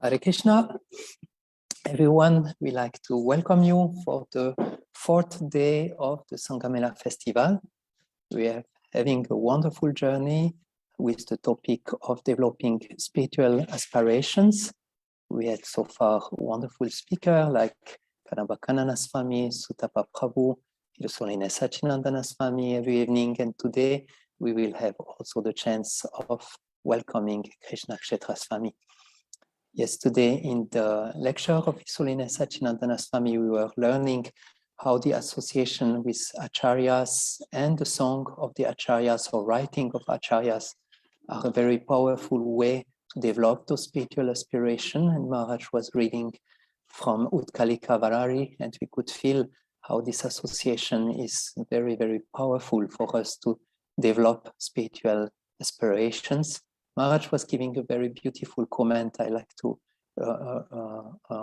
Hare Krishna, everyone. We like to welcome you for the fourth day of the Sanga Mela festival. We are having a wonderful journey with the topic of developing spiritual aspirations. We had so far wonderful speakers like Kanabhakanana Swami, Sutapa Prabhu, His Holiness Sachinandana Swami every evening, and today we will have also the chance of welcoming Krishna Kshetra Swami. Yesterday, in the lecture of His Holiness Sachinandana Swami, we were learning how the association with acharyas and the song of the acharyas or writing of acharyas are a very powerful way to develop those spiritual aspiration. And Maharaj was reading from Utkalika Varari, and we could feel how this association is very, very powerful for us to develop spiritual aspirations. Maharaj was giving a very beautiful comment I like to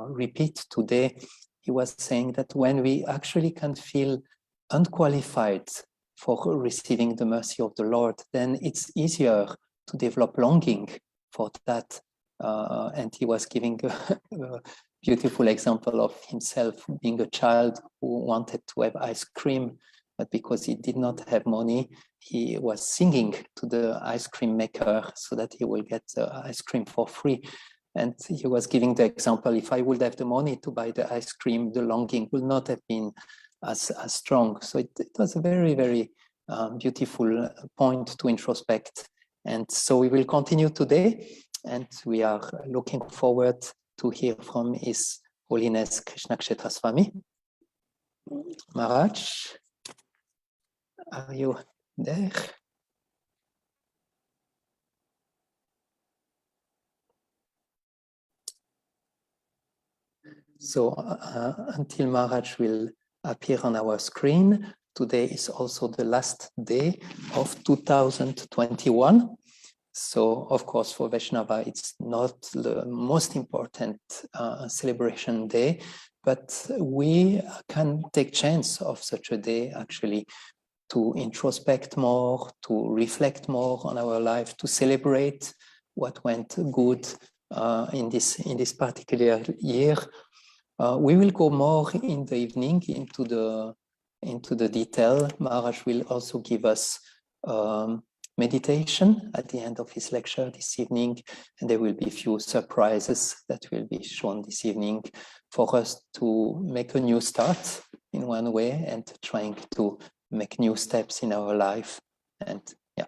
repeat today. He was saying that when we actually can feel unqualified for receiving the mercy of the Lord, then it's easier to develop longing for that. And he was giving a beautiful example of himself being a child who wanted to have ice cream, but because he did not have money, he was singing to the ice cream maker so that he will get the ice cream for free. And he was giving the example, if I would have the money to buy the ice cream, the longing would not have been as strong. So it was a very, very beautiful point to introspect. And so we will continue today, and we are looking forward to hear from His Holiness Krishna Kshetra Swami. Maharaj, are you there? So until Maharaj will appear on our screen, today is also the last day of 2021. So, of course, for Vaishnava, it's not the most important celebration day, but we can take chance of such a day actually to introspect more, to reflect more on our life, to celebrate what went good in this particular year. We will go more in the evening into the detail. Maharaj will also give us meditation at the end of his lecture this evening, and there will be a few surprises that will be shown this evening for us to make a new start in one way and trying to make new steps in our life. And yeah.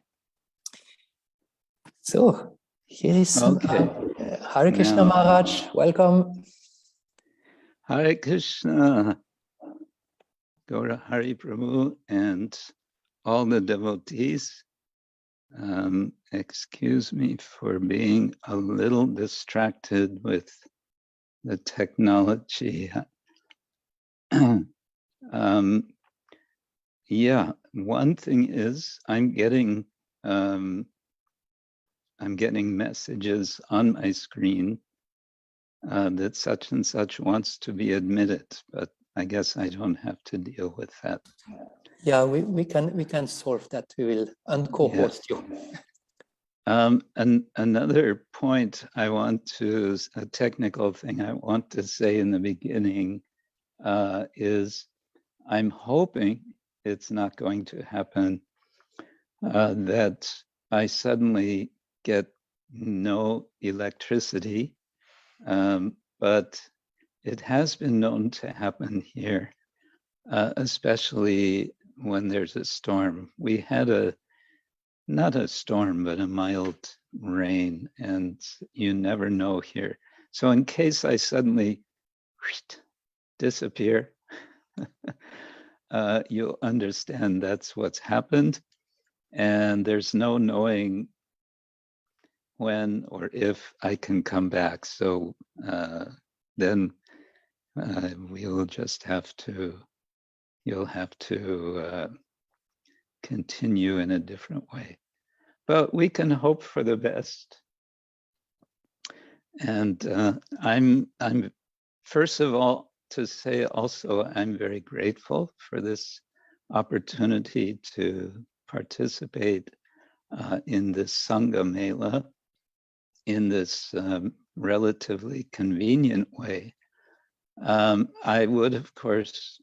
So here is Hare Krishna Maharaj. Welcome. Hare Krishna, Gaura Hari Prabhu, and all the devotees. Excuse me for being a little distracted with the technology. Yeah, one thing is I'm getting messages on my screen that such and such wants to be admitted, but I guess I don't have to deal with that. Yeah, we can solve that. We will unco-host you. And another point I want to, a technical thing I want to say in the beginning is I'm hoping it's not going to happen that I suddenly get no electricity, but it has been known to happen here, especially when there's a storm. We had not a storm, but a mild rain, and you never know here. So in case I suddenly disappear, you'll understand that's what's happened. And there's no knowing when or if I can come back. So then we'll just have to, you'll have to continue in a different way. But we can hope for the best. And I'm first of all to say also I'm very grateful for this opportunity to participate in this Sanga Mela. in this relatively convenient way. I would, of course,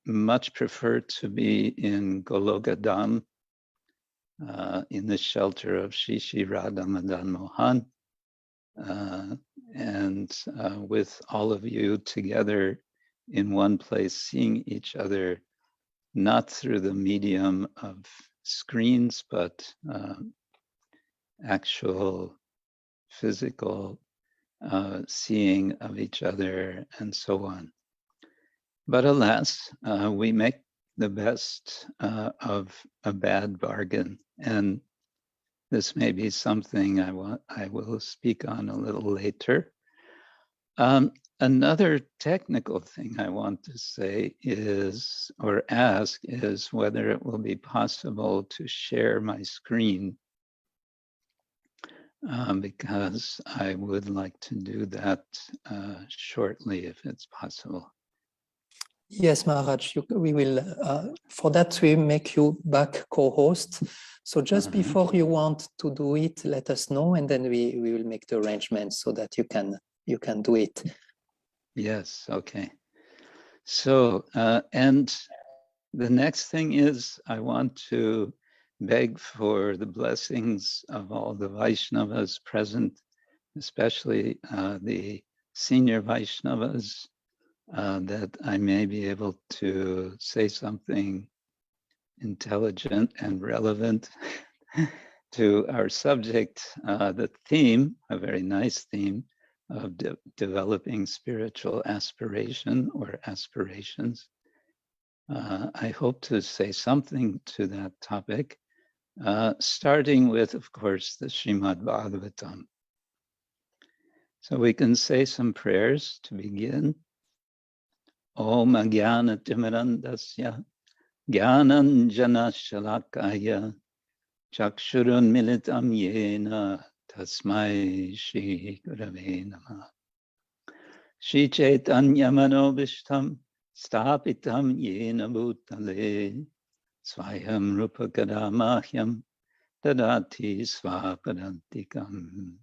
much prefer to be in Goloka Dhama, in the shelter of Shri Shri Radha Madan Mohan, and with all of you together in one place, seeing each other, not through the medium of screens, but actual physical seeing of each other and so on. But alas, we make the best of a bad bargain. And this may be something I will speak on a little later. Another technical thing I want to say is, or ask, is whether it will be possible to share my screen, because I would like to do that shortly if it's possible. Yes, Maharaj, we will, for that we make you back co-host. So just before you want to do it, let us know, and then we will make the arrangements so that you can do it. Yes, okay. So, and the next thing is I want to beg for the blessings of all the Vaishnavas present, especially the senior Vaishnavas, that I may be able to say something intelligent and relevant to our subject, the theme, a very nice theme, of developing spiritual aspiration or aspirations. I hope to say something to that topic, starting with, of course, the Srimad-Bhagavatam. So we can say some prayers to begin. Om Ajnana-timirandasya Jnananjana-shalakaya Chakshurun militam yena Tasmai Shri Gurave Namah. Shri Chaitanya Manobishtam Stapitam Yena Bhutale Swayam Rupa Kadamahyam Tadati Svapadantikam.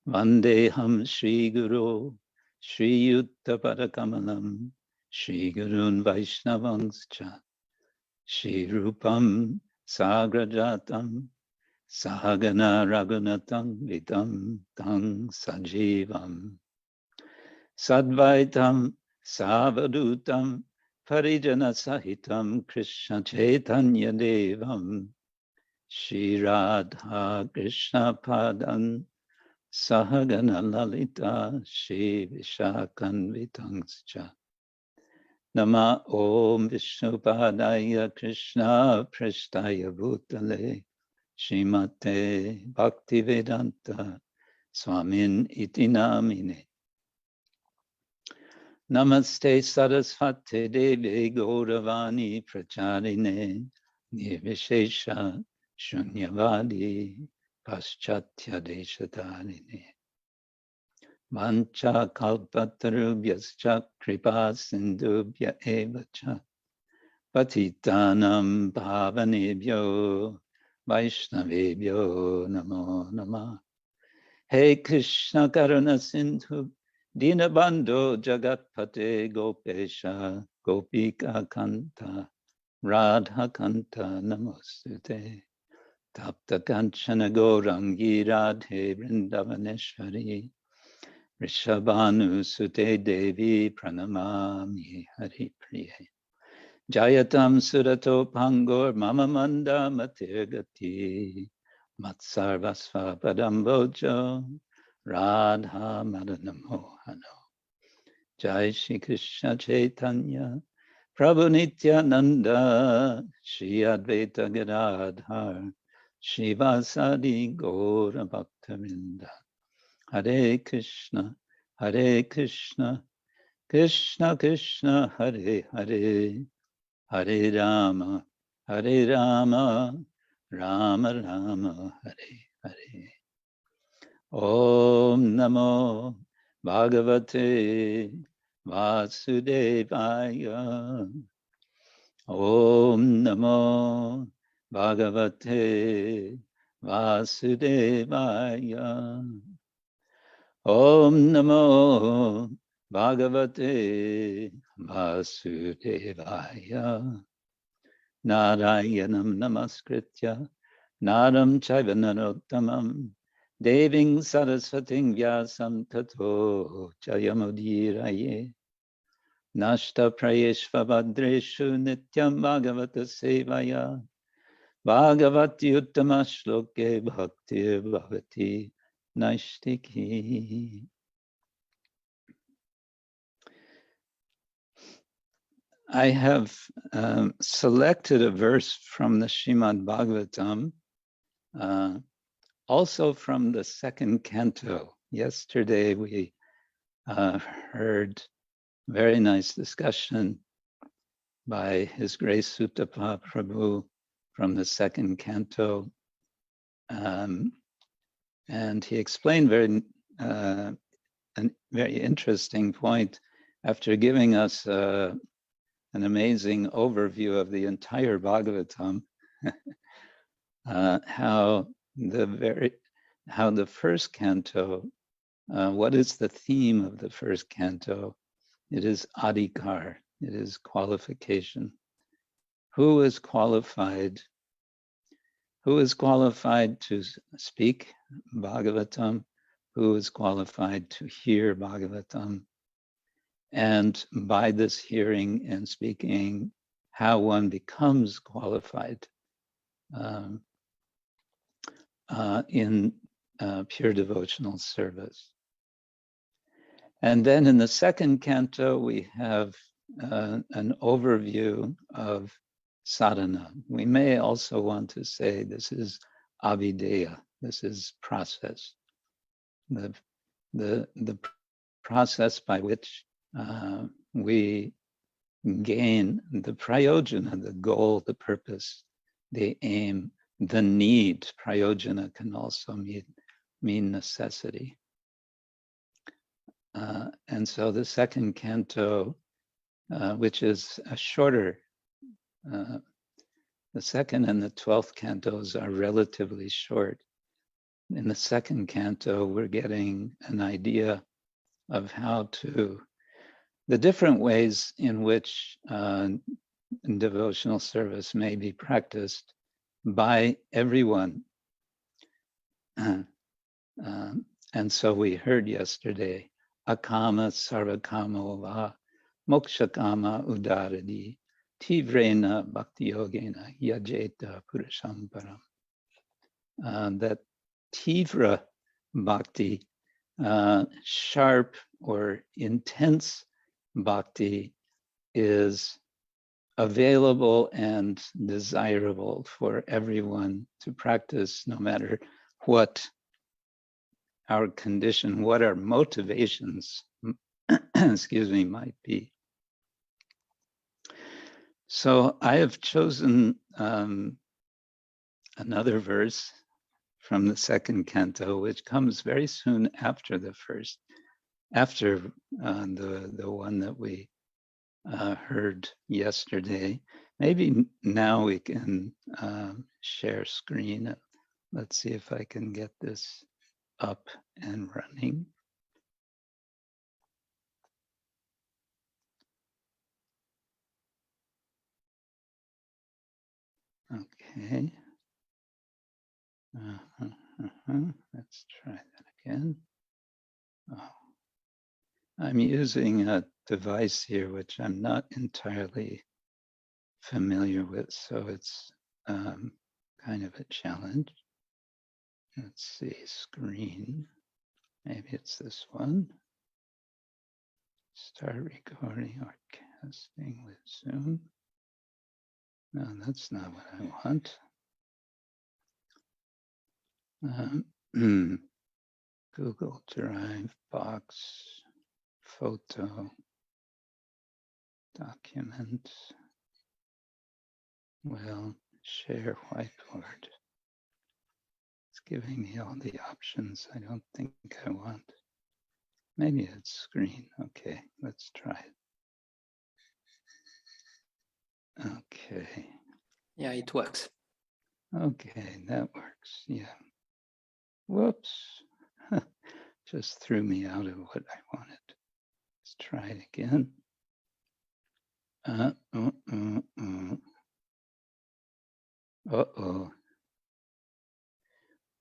Vandeham Shri Guru Shri Yuttapadakamalam Shri Gurun Vaishnavangscha Shri Rupam Sagrajatam Sahagana Raghunatang Vidam Tang Sajivam Sadvaitam Savadutam Parijana Sahitam Krishna Chaitanya Devam Shri Radha Krishna Padan Sahagana Lalita Shri Vishakan Vitangscha Nama Om Vishnupadaya Krishna Prasthaya Bhutale Srimate Bhaktivedanta Swamin iti namine. Namaste Saraswate Deve Gauravani Pracharine Nirvishesha Shunyavadi Paschatya Deshatarine. Vancha kalpatarubhyascha kripa sindubhya evacha patitanam bhavanebhyo vaishnavebhyo namo namah. Hey Krishna Karuna Sindhu Dinabandho Jagatpate Gopesha Gopika Kanta Radha Kanta Namostute Tapta Kanchana Gaurangi Radhe Vrindavaneshwari Rishabhanu Sute Devi Pranamami Hari Priye Jayatam Surato Pangor Mama Manda Matirgati Matsarvasva Padambojo Radha Madanamohano. Jai Shri Krishna Chaitanya Prabhu Nityananda Shri Advaita Gadadhar Shivasadi Gaura Bhaktavinda. Hare Krishna, Krishna Krishna, Hare Hare, Hare Rama, Rama Rama, Hare Hare. Om Namo Bhagavate Vasudevaya. Om Namo Bhagavate Vasudevaya. Om Namo Bhagavate Vasudevaya. Narayanam Namaskritya Naram Chaiva Narottamam Deving Saraswating Vyasam Tato Jayamudiraye. Nashta Prayeshvabhadreshu Nityam Bhagavata Sevaya. Bhagavati uttama-śloke bhakti bhavati naishtiki. I have selected a verse from the Srimad-Bhagavatam, also from the second canto. Yesterday we heard very nice discussion by His Grace Sutapa Prabhu from the second canto. And he explained a very interesting point after giving us an amazing overview of the entire Bhagavatam, how the first canto, what is the theme of the first canto? It is adhikar, it is qualification. Who is qualified? Who is qualified to speak Bhagavatam? Who is qualified to hear Bhagavatam? And by this hearing and speaking, how one becomes qualified in pure devotional service. And then in the second canto, we have an overview of sadhana. We may also want to say this is avideya, this is process. The process by which we gain the prayojana, the goal, the purpose, the aim, the need. Prayojana can also mean necessity. And so the second canto, which is a shorter, the second and the 12th cantos are relatively short. In the second canto, we're getting an idea of the different ways in which devotional service may be practiced by everyone. And so we heard yesterday, akama sarvakamo va mokshakama udaradi tivrena bhakti yogena yajeta puruṣam param. That tivra bhakti, sharp or intense bhakti, is available and desirable for everyone to practice, no matter what our condition, what our motivations, might be. So I have chosen another verse from the second canto, which comes very soon after the first, after the one that we heard yesterday. Maybe now we can share screen. Let's see if I can get this up and running. Okay. Let's try that again. Oh. I'm using a device here which I'm not entirely familiar with, so it's kind of a challenge. Let's see, screen. Maybe it's this one. Start recording or casting with Zoom. No, that's not what I want. Google Drive, Box, Photo, Document. Well, share whiteboard. It's giving me all the options I don't think I want. Maybe it's screen. Okay, let's try it. Okay. Yeah, it works. Okay, that works. Yeah. Whoops. Just threw me out of what I wanted. Let's try it again. Uh-oh.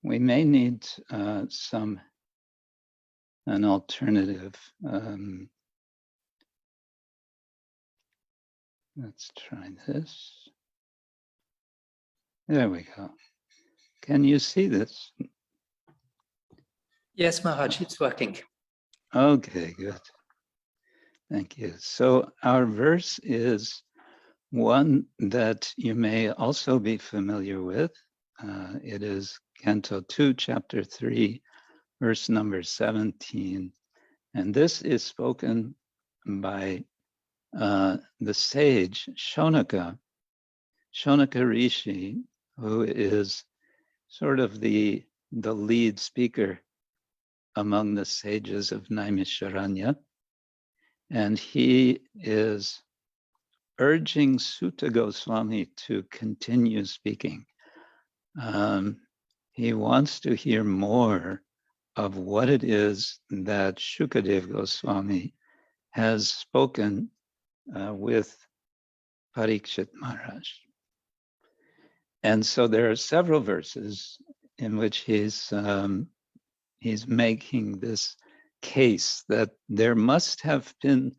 We may need an alternative. Let's try this. There we go. Can you see this? Yes, Maharaj, it's working. Okay, good. Thank you. So our verse is one that you may also be familiar with. It is Canto 2, Chapter 3, verse number 17. And this is spoken by the sage Shaunaka Rishi, who is sort of the lead speaker among the sages of Naimisharanya. And he is urging Sutta Goswami to continue speaking. He wants to hear more of what it is that Shukadev Goswami has spoken with Parikshit Maharaj. And so there are several verses in which he's making this case that there must have been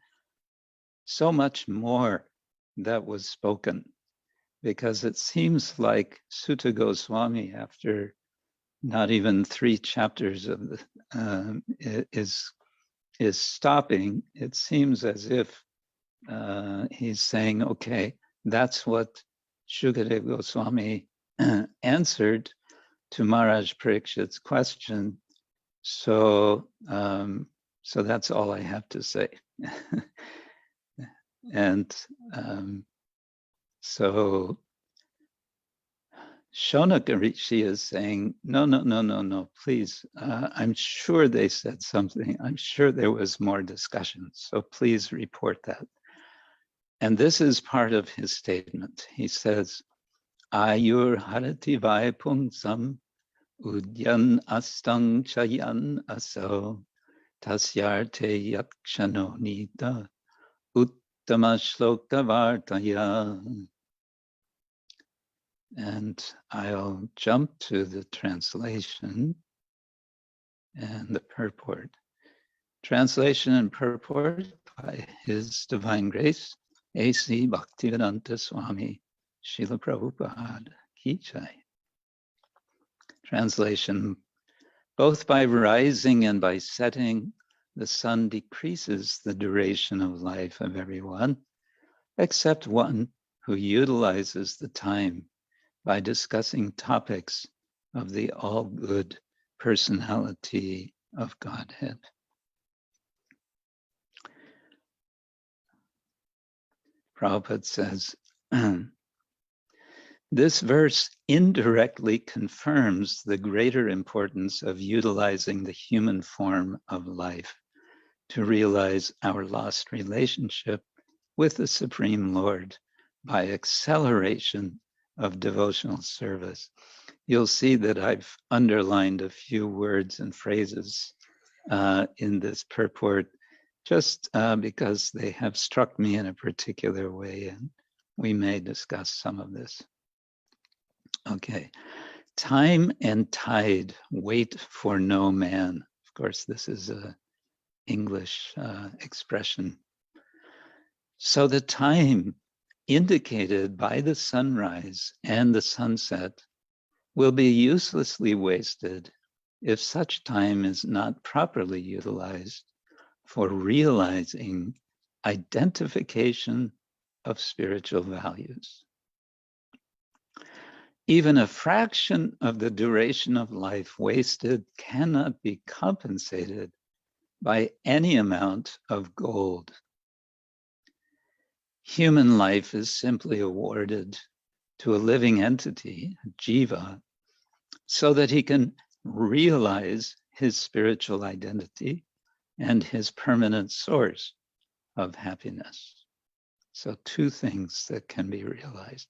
so much more that was spoken, because it seems like Sutta Goswami, after not even 3 chapters of the is stopping. It seems as if he's saying, okay, that's what Shukadev Goswami answered to Maharaj Parikshit's question. So that's all I have to say. And so Shaunaka Rishi is saying, no, please. I'm sure they said something. I'm sure there was more discussion. So please report that. And this is part of his statement. He says, āyur harati vai puṁsām, udyann astaṁ ca yann asau, tasyarte yat-kṣaṇo nīta, uttama-śloka-vārtayā. And I'll jump to the translation and the purport. Translation and purport by His Divine Grace, A.C. Bhaktivedanta Swami, Srila Prabhupada Ki Jai. Translation: both by rising and by setting, the sun decreases the duration of life of everyone, except one who utilizes the time by discussing topics of the all-good personality of Godhead. Prabhupada says, this verse indirectly confirms the greater importance of utilizing the human form of life to realize our lost relationship with the Supreme Lord by acceleration of devotional service. You'll see that I've underlined a few words and phrases in this purport just because they have struck me in a particular way, and we may discuss some of this. Okay, time and tide wait for no man. Of course, this is an English expression. So the time indicated by the sunrise and the sunset will be uselessly wasted if such time is not properly utilized for realizing identification of spiritual values. Even a fraction of the duration of life wasted cannot be compensated by any amount of gold. Human life is simply awarded to a living entity, jiva, so that he can realize his spiritual identity and his permanent source of happiness. So 2 things that can be realized: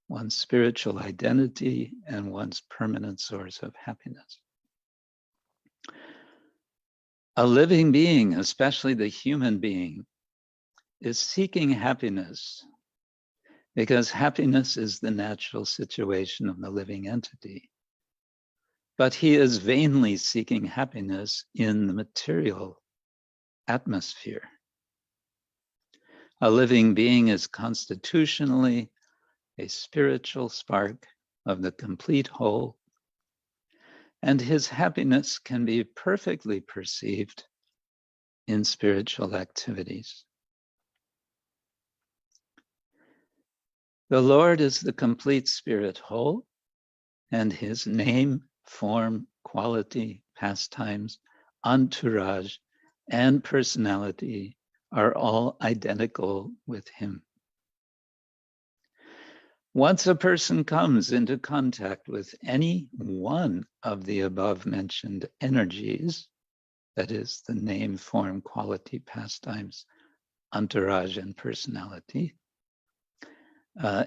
one's spiritual identity, and one's permanent source of happiness. A living being, especially the human being, is seeking happiness because happiness is the natural situation of the living entity. But he is vainly seeking happiness in the material atmosphere. A living being is constitutionally a spiritual spark of the complete whole, and his happiness can be perfectly perceived in spiritual activities. The Lord is the complete spirit whole, and his name, form, quality, pastimes, entourage, and personality are all identical with him. Once a person comes into contact with any one of the above mentioned energies, that is the name, form, quality, pastimes, entourage, and personality,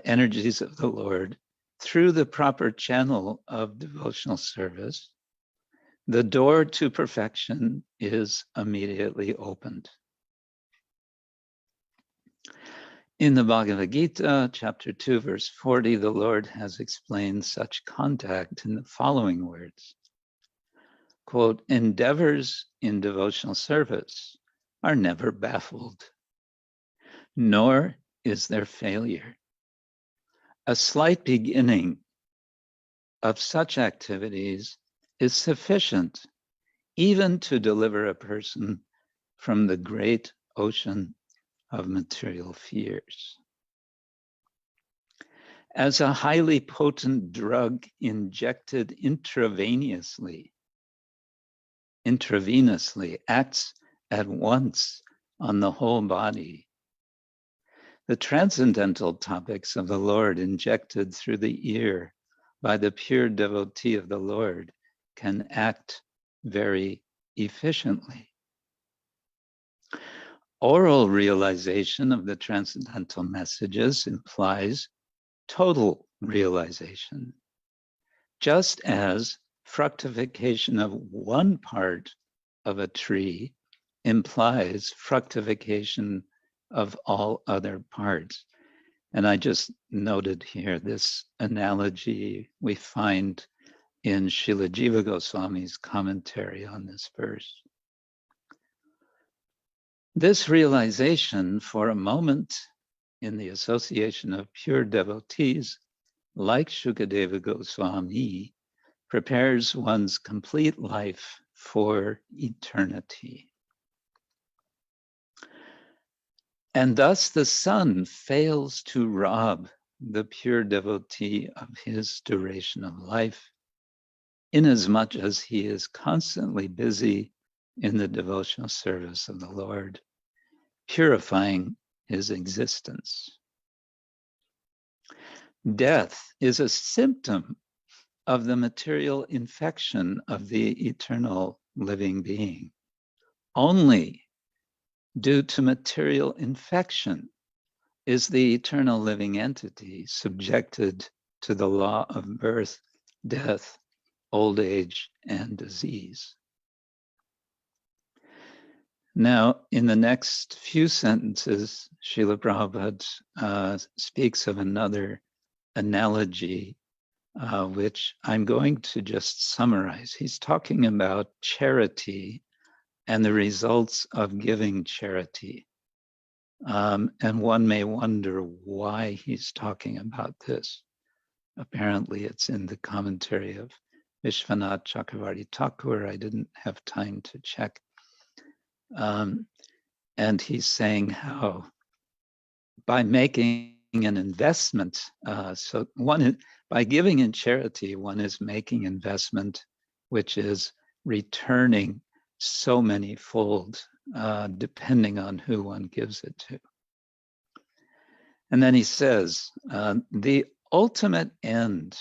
energies of the Lord, through the proper channel of devotional service, the door to perfection is immediately opened. In the Bhagavad Gita, chapter 2, verse 40, the Lord has explained such contact in the following words. Quote, endeavors in devotional service are never baffled, nor is there failure. A slight beginning of such activities is sufficient even to deliver a person from the great ocean of material fears. As a highly potent drug injected intravenously acts at once on the whole body, the transcendental topics of the Lord injected through the ear by the pure devotee of the Lord can act very efficiently. Oral realization of the transcendental messages implies total realization, just as fructification of one part of a tree implies fructification of all other parts. And I just noted here this analogy we find in Srila Jiva Goswami's commentary on this verse. This realization for a moment in the association of pure devotees like Shukadeva Goswami prepares one's complete life for eternity. And thus the sun fails to rob the pure devotee of his duration of life, inasmuch as he is constantly busy in the devotional service of the Lord, purifying his existence. Death is a symptom of the material infection of the eternal living being. Only due to material infection is the eternal living entity subjected to the law of birth, death, old age, and disease. Now, in the next few sentences, Srila Prabhupada speaks of another analogy, which I'm going to just summarize. He's talking about charity and the results of giving charity. And one may wonder why he's talking about this. Apparently, it's in the commentary of Vishwanath Chakravarti Thakur. I didn't have time to check. And he's saying how by making an investment, by giving in charity, one is making investment, which is returning so many fold, depending on who one gives it to. And then he says, the ultimate end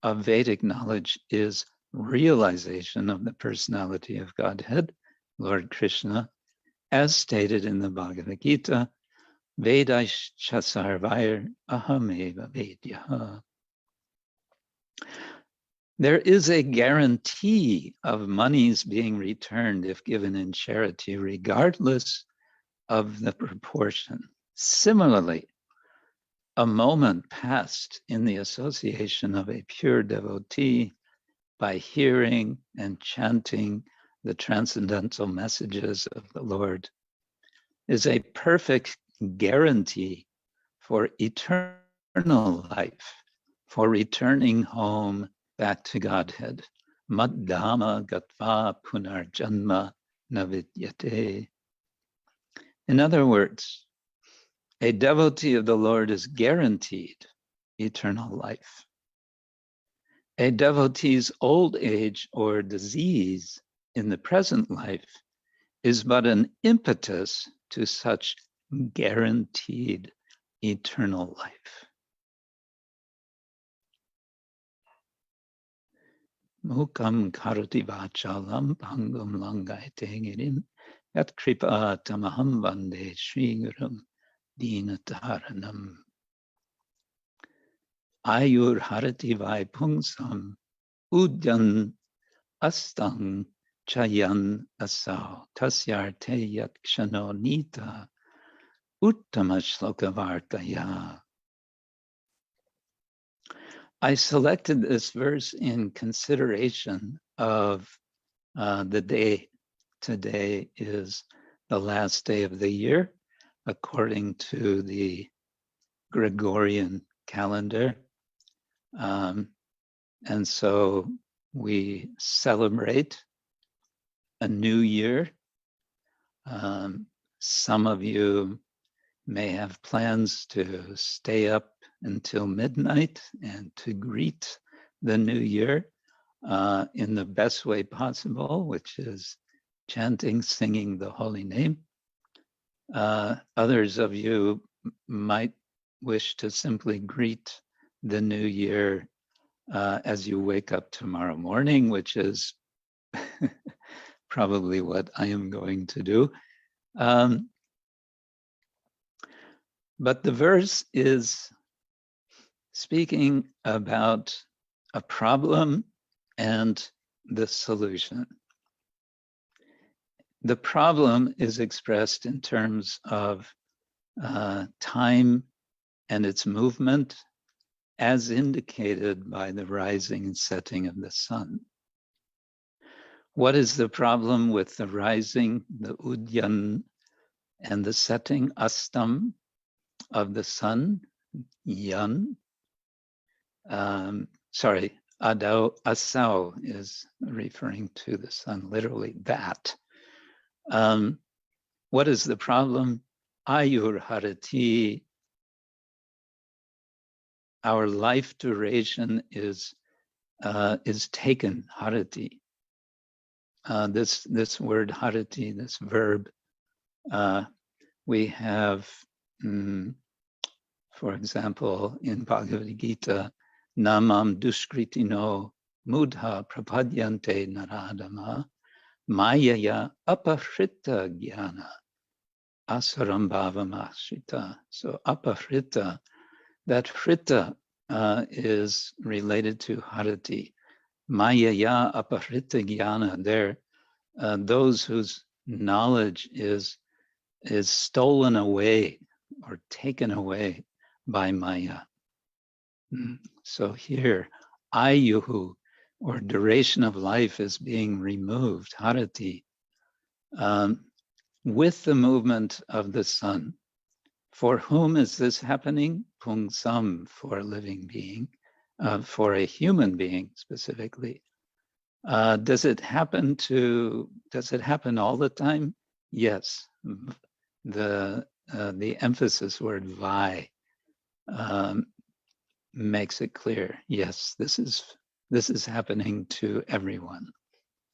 of Vedic knowledge is realization of the personality of Godhead, Lord Krishna, as stated in the Bhagavad Gita, Vedaścha sarvair ahameva vedyaha. There is a guarantee of monies being returned if given in charity, regardless of the proportion. Similarly, a moment passed in the association of a pure devotee by hearing and chanting the transcendental messages of the Lord is a perfect guarantee for eternal life, for returning home back to Godhead. Mad-dhamma gatva punarjanma navidyate. In other words, a devotee of the Lord is guaranteed eternal life. A devotee's old age or disease in the present life is but an impetus to such guaranteed eternal life. Mukam karoti vachalam pangam langaite girim yat kripa tamaham vande Sri Gurum dinataranam. Āyur harati vai puṁsām udyann astaṁ yann asau tasyarte yat-kṣaṇo nīta uttama-śloka-vārtayā. I selected this verse in consideration of the day. Today is the last day of the year, according to the Gregorian calendar. And so we celebrate a new year. Some of you may have plans to stay up until midnight and to greet the new year in the best way possible, which is chanting, singing the holy name. Others of you might wish to simply greet the new year as you wake up tomorrow morning, which is probably what I am going to do. But the verse is speaking about a problem and the solution. The problem is expressed in terms of time and its movement, as indicated by the rising and setting of the sun. What is the problem with the rising, the udyan, and the setting, astam, of the sun, yann? Asau is referring to the sun, literally that. What is the problem? Āyur harati. Our life duration is taken, harati. This word harati, this verb, we have, for example, in Bhagavad Gita, namam duskritino mudha prapadyante naradama mayaya apahrita jnana asaram bhavam ashrita. So apahrita, that hrita is related to harati. Mayaya apahrita jnana, there, those whose knowledge is stolen away or taken away by Maya. So here, āyuḥ, or duration of life, is being removed, harati, with the movement of the sun. For whom is this happening? Puṁsām, for a living being, for a human being specifically. Does it happen all the time? Yes. The emphasis word vai makes it clear. Yes, this is happening to everyone.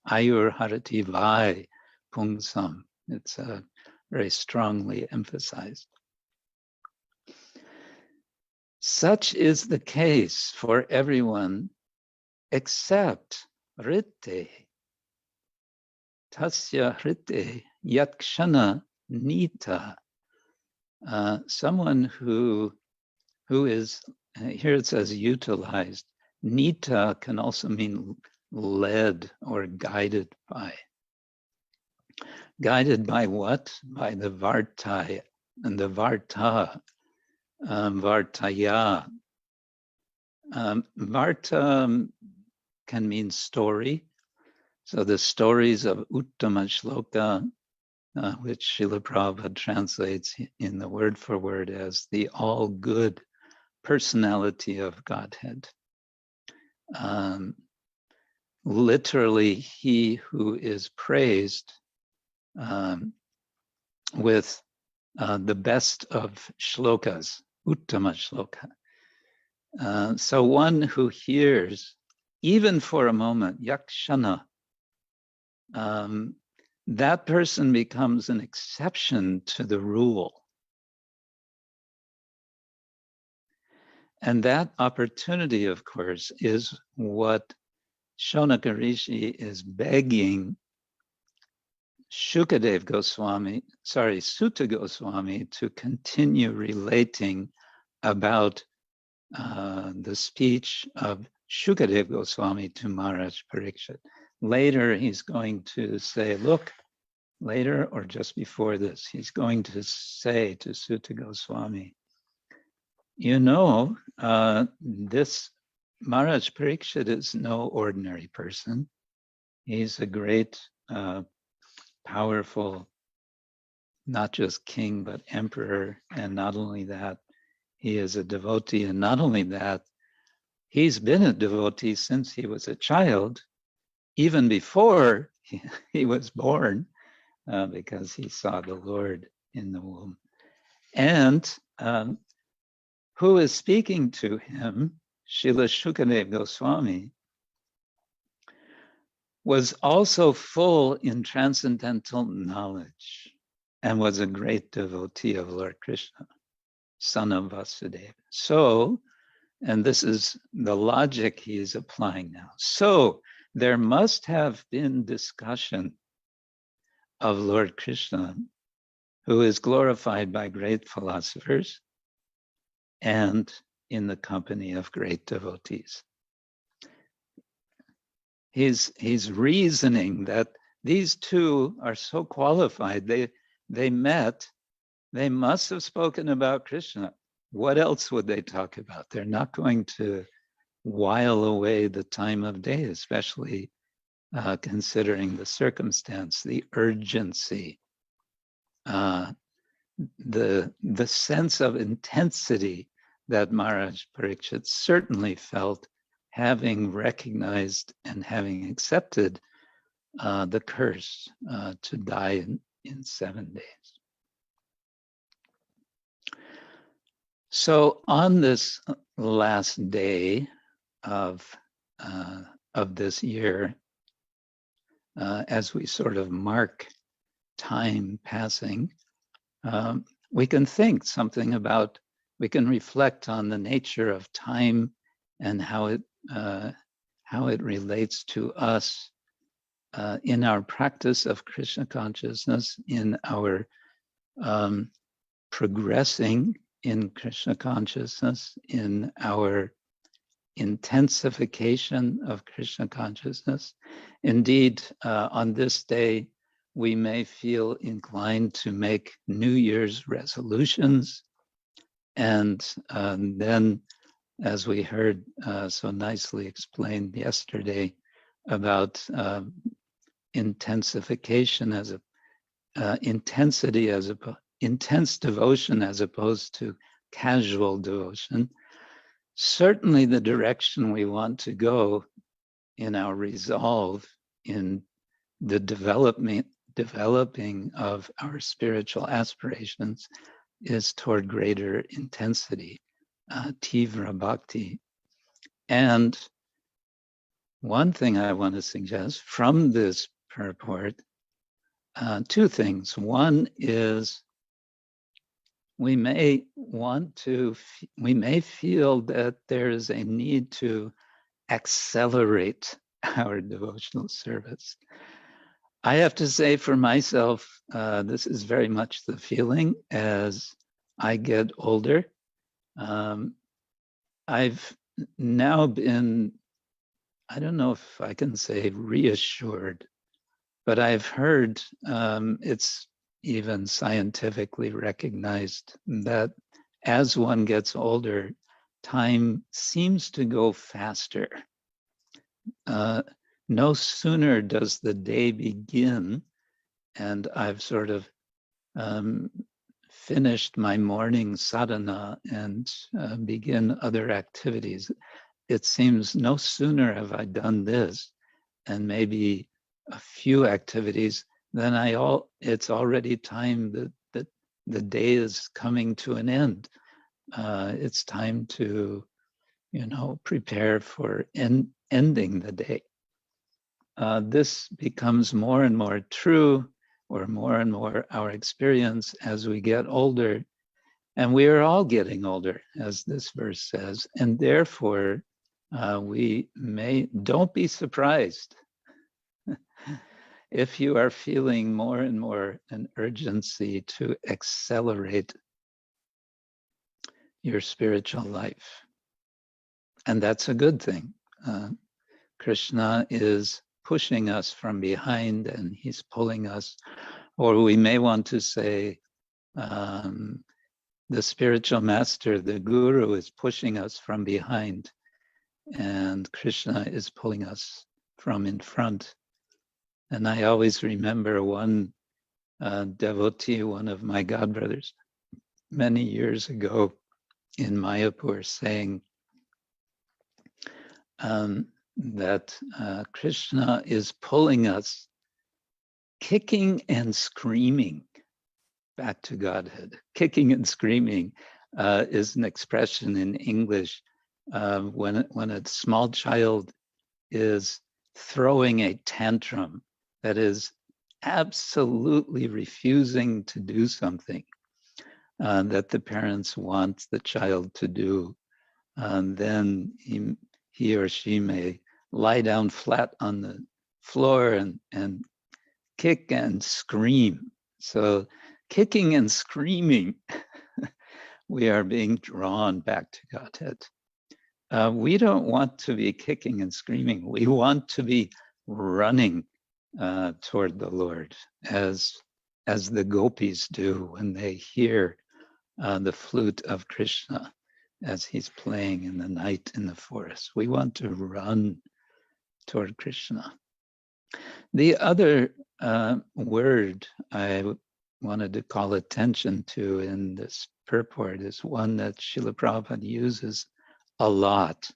Āyur harati vai puṁsām. It's very strongly emphasized. Such is the case for everyone except rite, tasyarte, yat-kṣaṇo nīta. someone who is, here it says utilized. Nīta can also mean led or guided by. Guided by what? By the vārtayā and the vārtayā. Vārta can mean story. So the stories of uttama-śloka, which Srila Prabhupada translates in the word for word as the all-good personality of Godhead. Literally, he who is praised with the best of shlokas, uttama-śloka. So one who hears, even for a moment, yat-kṣaṇo, that person becomes an exception to the rule. And that opportunity, of course, is what Shonaka Rishi is begging Shukadev Goswami, Sutta Goswami, to continue relating about the speech of Shukadev Goswami to Maharaj Parikshit. Later, he's going to say, look, later or just before this, he's going to say to Sutta Goswami, you know, this Maharaj Parikshit is no ordinary person. He's a great, powerful, not just king, but emperor. And not only that, he is a devotee. And not only that, he's been a devotee since he was a child, even before he was born, because he saw the Lord in the womb. And who is speaking to him, Srila Shukadev Goswami, was also full in transcendental knowledge and was a great devotee of Lord Krishna, son of Vasudeva. So, and this is the logic he is applying now. So, there must have been discussion of Lord Krishna, who is glorified by great philosophers and in the company of great devotees. He's reasoning that these two are so qualified, they met, they must have spoken about Krishna. What else would they talk about? They're not going to while away the time of day, especially considering the circumstance, the urgency, the sense of intensity that Maharaj Parikshit certainly felt, having recognized and having accepted the curse to die in 7 days. So on this last day of this year, as we sort of mark time passing, we can think something about, we can reflect on the nature of time and how it relates to us in our practice of Krishna consciousness, in our progressing in Krishna consciousness, in our intensification of Krishna consciousness. Indeed, on this day, we may feel inclined to make New Year's resolutions. And then, as we heard so nicely explained yesterday about intensification as intensity as intense devotion as opposed to casual devotion, certainly the direction we want to go in our resolve in the developing of our spiritual aspirations is toward greater intensity, tīvra bhakti. And one thing I want to suggest from this purport, two things. One is we may feel that there is a need to accelerate our devotional service. I have to say for myself, this is very much the feeling as I get older, I've now been, I don't know if I can say reassured, but I've heard it's even scientifically recognized that as one gets older, time seems to go faster. No sooner does the day begin, and I've sort of finished my morning sadhana and begin other activities. It seems no sooner have I done this, and maybe a few activities, then it's already time that the day is coming to an end. It's time to, prepare for ending the day. This becomes more and more true, or more and more our experience as we get older. And we are all getting older, as this verse says. And therefore, don't be surprised if you are feeling more and more an urgency to accelerate your spiritual life. And that's a good thing. Krishna is pushing us from behind, and he's pulling us, or we may want to say, the spiritual master, the guru, is pushing us from behind, and Krishna is pulling us from in front. And I always remember one devotee, one of my godbrothers, many years ago in Mayapur, saying that Krishna is pulling us kicking and screaming back to Godhead. Kicking and screaming is an expression in English when a small child is throwing a tantrum, that is absolutely refusing to do something that the parents want the child to do. Then he or she may lie down flat on the floor and kick and scream. So kicking and screaming, we are being drawn back to Godhead. We don't want to be kicking and screaming. We want to be running toward the Lord, as the gopis do when they hear the flute of Krishna as he's playing in the night in the forest. We want to run toward Krishna. The other word I wanted to call attention to in this purport is one that Srila Prabhupada uses a lot,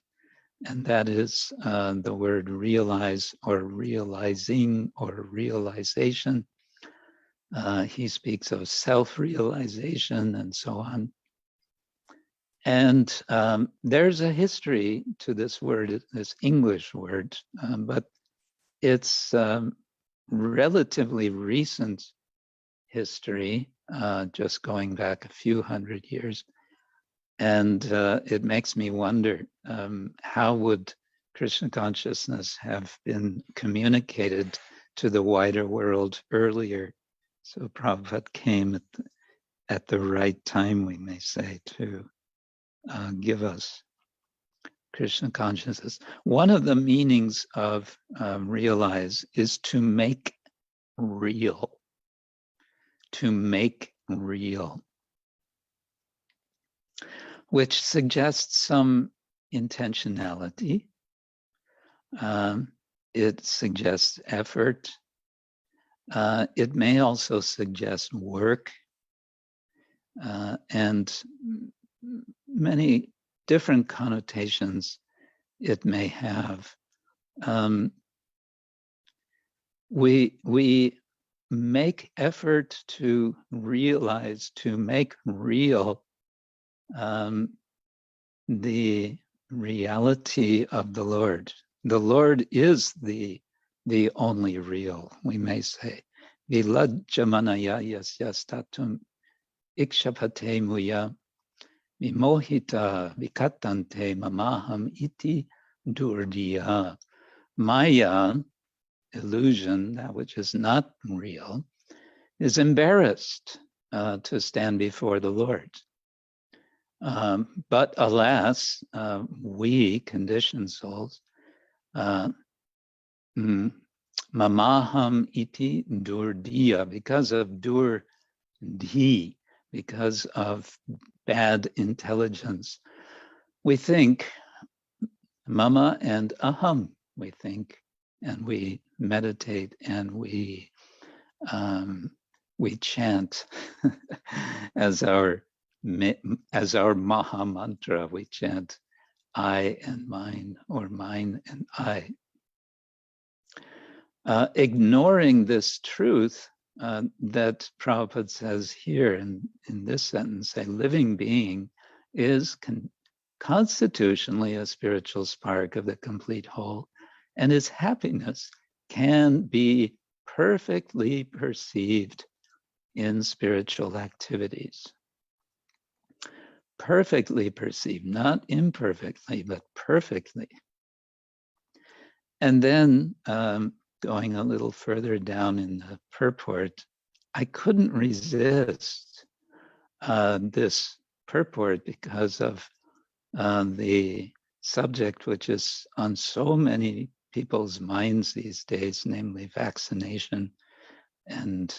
and that is the word realize, or realizing, or realization. He speaks of self-realization and so on. And there's a history to this word, this English word, but it's relatively recent history, just going back a few hundred years. And it makes me wonder, how would Krishna consciousness have been communicated to the wider world earlier? So Prabhupada came at the right time, we may say, to give us Krishna consciousness. One of the meanings of realize is to make real. To make real, which suggests some intentionality. It suggests effort. It may also suggest work, and many different connotations it may have. We make effort to realize, to make real the reality of the Lord. The Lord is the only real, we may say. Vilajjamanaya yasyastatum ikshapate muya vimohita vikatante mamaham iti durdiya. Maya, illusion, that which is not real, is embarrassed to stand before the Lord. But alas, we conditioned souls, mamaham iti durdiya, because of durdi, because of bad intelligence, we think mama and aham, we think, and we meditate, and we chant as our maha mantra. We chant I and mine, or mine and I. Ignoring this truth that Prabhupada says here in this sentence, a living being is constitutionally a spiritual spark of the complete whole, and his happiness can be perfectly perceived in spiritual activities. Perfectly perceived, not imperfectly, but perfectly. And then going a little further down in the purport, I couldn't resist this purport because of the subject which is on so many people's minds these days, namely vaccination and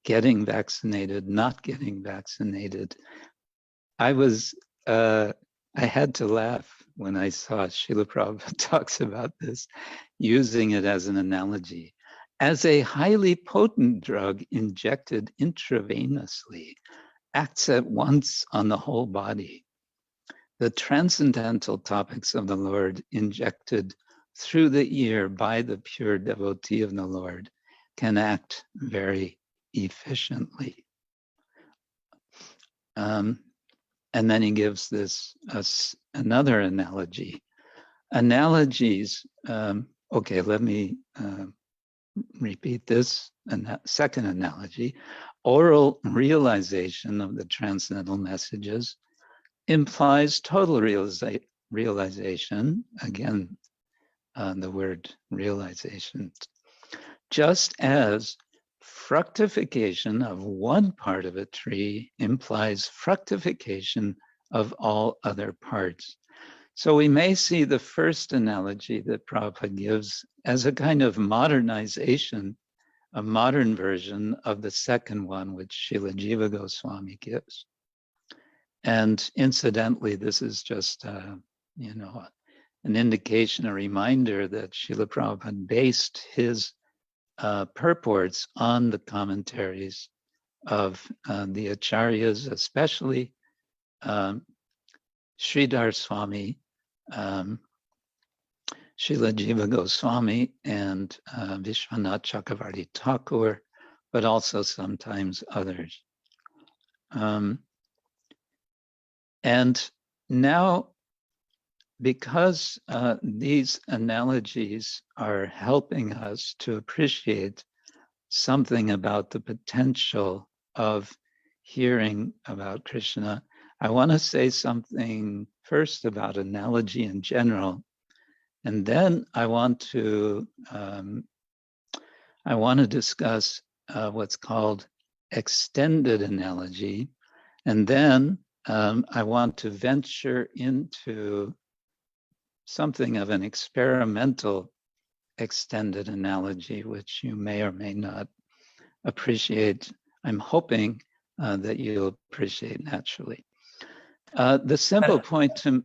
getting vaccinated, not getting vaccinated. I had to laugh when I saw Srila Prabhupada talks about this, using it as an analogy. As a highly potent drug injected intravenously acts at once on the whole body, the transcendental topics of the Lord injected through the ear by the pure devotee of the Lord can act very efficiently. And then he gives this another analogy. Analogies, okay, let me repeat this second analogy. Oral realization of the transcendental messages implies total realization, again, the word realization, just as fructification of one part of a tree implies fructification of all other parts. So we may see the first analogy that Prabhupada gives as a kind of modernization, a modern version of the second one, which Srila Jiva Goswami gives. And incidentally, this is just, an indication, a reminder that Srila Prabhupada based his purports on the commentaries of the acharyas, especially Sridhar Swami, Srila Jiva Goswami, and Vishwanath Chakravarti Thakur, but also sometimes others. And now, because these analogies are helping us to appreciate something about the potential of hearing about Krishna, I want to say something first about analogy in general, and then I want to discuss what's called extended analogy, and then I want to venture into something of an experimental extended analogy, which you may or may not appreciate. I'm hoping that you'll appreciate naturally. The simple point to...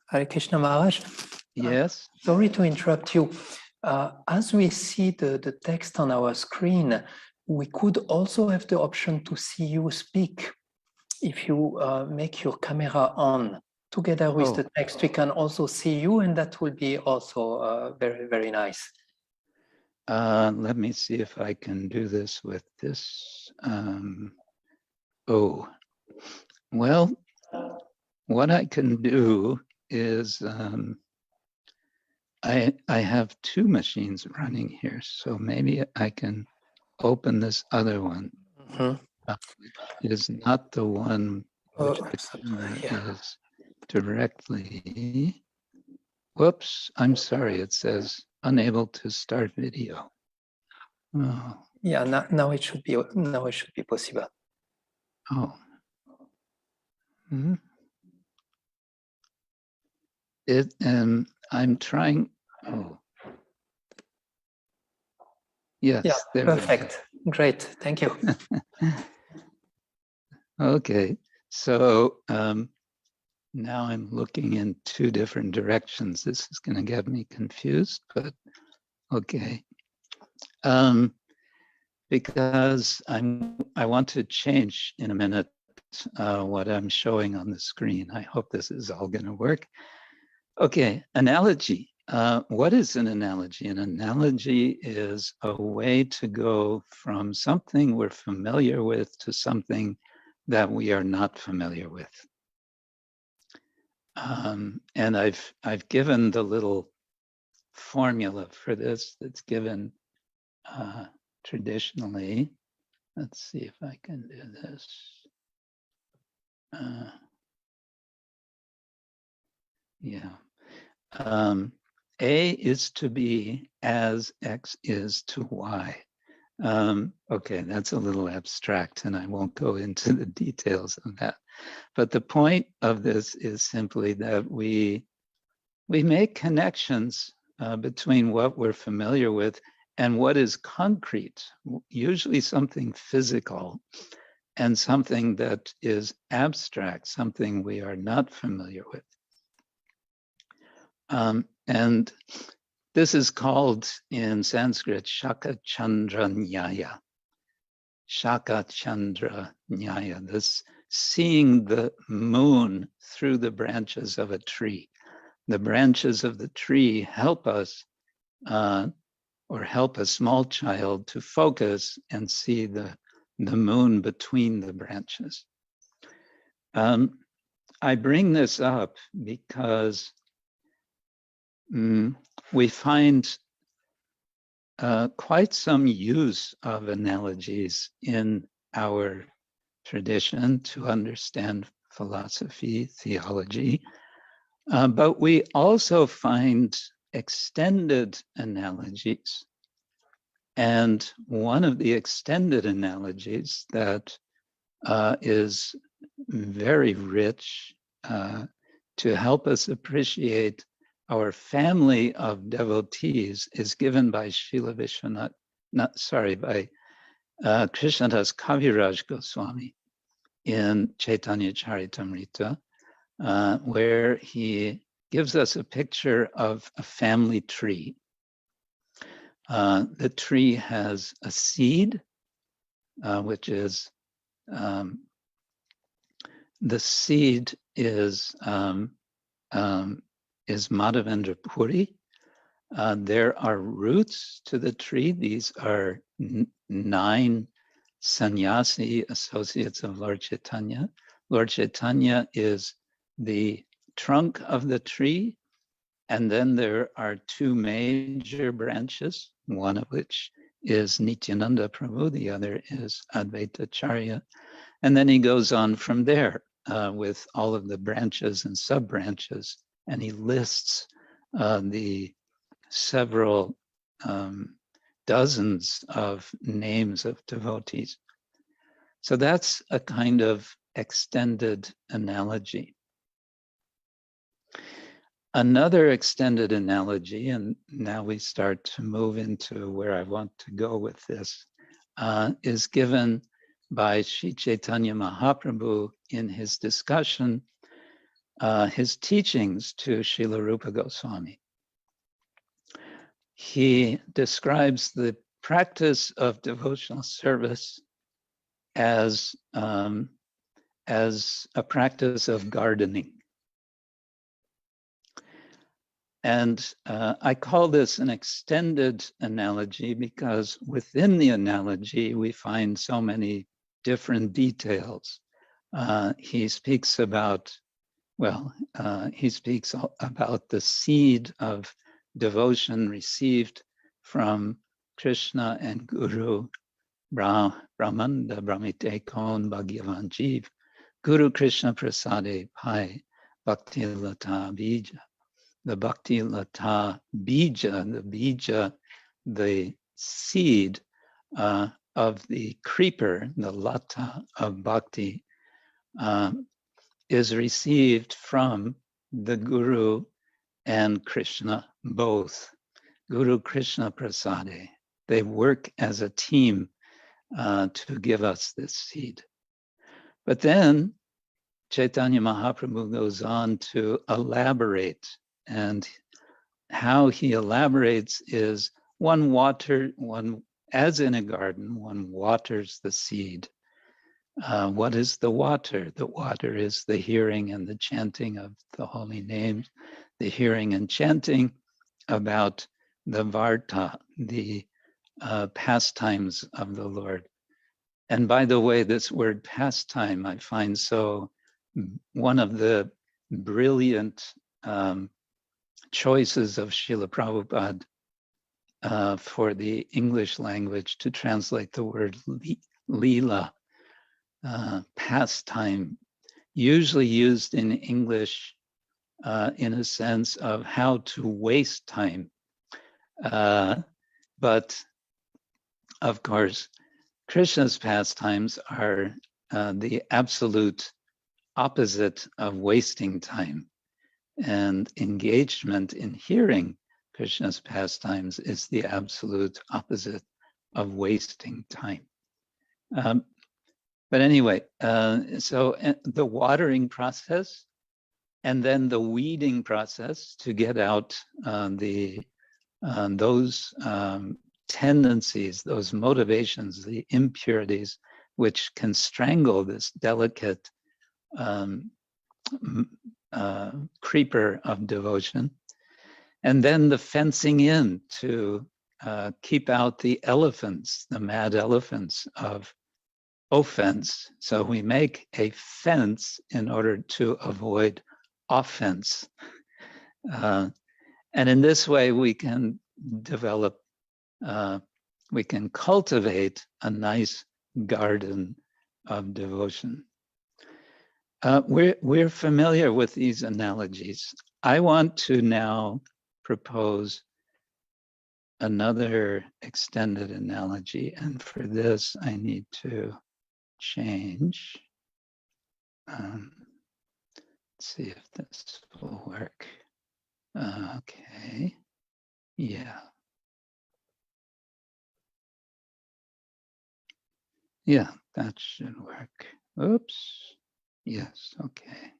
Hare Krishna Maharaj. Yes? Sorry to interrupt you. As we see the text on our screen, we could also have the option to see you speak. If you make your camera on together with the text, we can also see you, and that will be also very, very nice. Let me see if I can do this with this. Well, what I can do is I have two machines running here, so maybe I can open this other one. Mm-hmm. It is not the one which is directly. Whoops, I'm sorry, it says unable to start video. Oh. Yeah, now it should be possible. Oh. I'm trying. Oh, yes. Yeah, there perfect. Great. Thank you. Okay. So now I'm looking in two different directions. This is going to get me confused, but okay. Because I want to change in a minute what I'm showing on the screen. I hope this is all going to work. Okay, analogy. What is an analogy? An analogy is a way to go from something we're familiar with to something that we are not familiar with. And I've given the little formula for this that's given traditionally. Let's see if I can do this. A is to be as X is to Y. Okay, that's a little abstract and I won't go into the details of that. But the point of this is simply that we make connections between what we're familiar with and what is concrete, usually something physical, and something that is abstract, something we are not familiar with. And this is called in Sanskrit Shaka-Chandra Nyaya. Shaka-Chandra Nyaya, this seeing the moon through the branches of a tree. The branches of the tree help us or help a small child to focus and see the moon between the branches. I bring this up because we find quite some use of analogies in our tradition to understand philosophy, theology, but we also find extended analogies. And one of the extended analogies that is very rich to help us appreciate our family of devotees is given by Srila Vishwanath, by Krishnadas Kaviraj Goswami in Chaitanya Charitamrita, where he gives us a picture of a family tree. The tree has a seed, which is, the seed is Madhavendra Puri. There are roots to the tree. These are 9 sannyasi associates of Lord Chaitanya. Lord Chaitanya is the trunk of the tree, and then there are 2 major branches, one of which is Nityananda Prabhu, the other is Advaita Acharya. And then he goes on from there with all of the branches and sub-branches, and he lists the several dozens of names of devotees. So that's a kind of extended analogy. Another extended analogy, and now we start to move into where I want to go with this, is given by Sri Chaitanya Mahaprabhu in his discussion, his teachings to Srila Rupa Goswami. He describes the practice of devotional service as a practice of gardening. And I call this an extended analogy because within the analogy, we find so many different details. He speaks about, he speaks about the seed of devotion received from Krishna and Guru, Brahmanda Brahmite Kon Bhagyavan Jeev, Guru Krishna Prasade Pai, Bhakti Lata Bija. The Bhakti Lata Bija, the seed of the creeper, the Lata of Bhakti, is received from the Guru and Krishna both. Guru Krishna Prasade. They work as a team to give us this seed. But then Chaitanya Mahaprabhu goes on to elaborate, and how he elaborates is one, as in a garden, one waters the seed. What is the water? The water is the hearing and the chanting of the holy names, the hearing and chanting about the Varta, the pastimes of the Lord. And by the way, this word pastime I find one of the brilliant choices of Srila Prabhupada for the English language to translate the word lila, pastime, usually used in English in a sense of how to waste time. But of course, Krishna's pastimes are the absolute opposite of wasting time. And engagement in hearing Krishna's pastimes is the absolute opposite of wasting time. But anyway, so the watering process and then the weeding process to get out those tendencies, those motivations, the impurities, which can strangle this delicate creeper of devotion. And then the fencing in to keep out the elephants, the mad elephants of offense. So we make a fence in order to avoid offense. And in this way, we can develop, we can cultivate a nice garden of devotion. We're familiar with these analogies. I want to now propose another extended analogy, and for this I need to change. Let's see if this will work. Okay, yeah. Yeah, that should work. Oops. Yes, okay.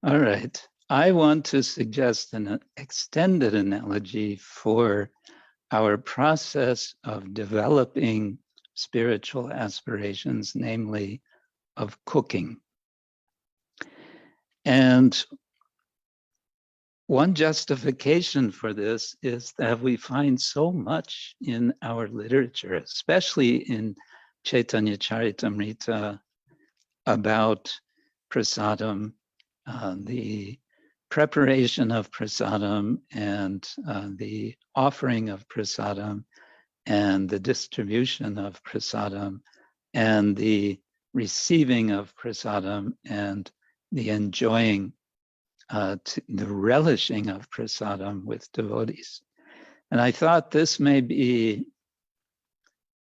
All right. I want to suggest an extended analogy for our process of developing spiritual aspirations, namely of cooking. And one justification for this is that we find so much in our literature, especially in Chaitanya Charitamrita, about prasadam, the preparation of prasadam and the offering of prasadam and the distribution of prasadam and the receiving of prasadam and the enjoying, the relishing of prasadam with devotees. And I thought this may be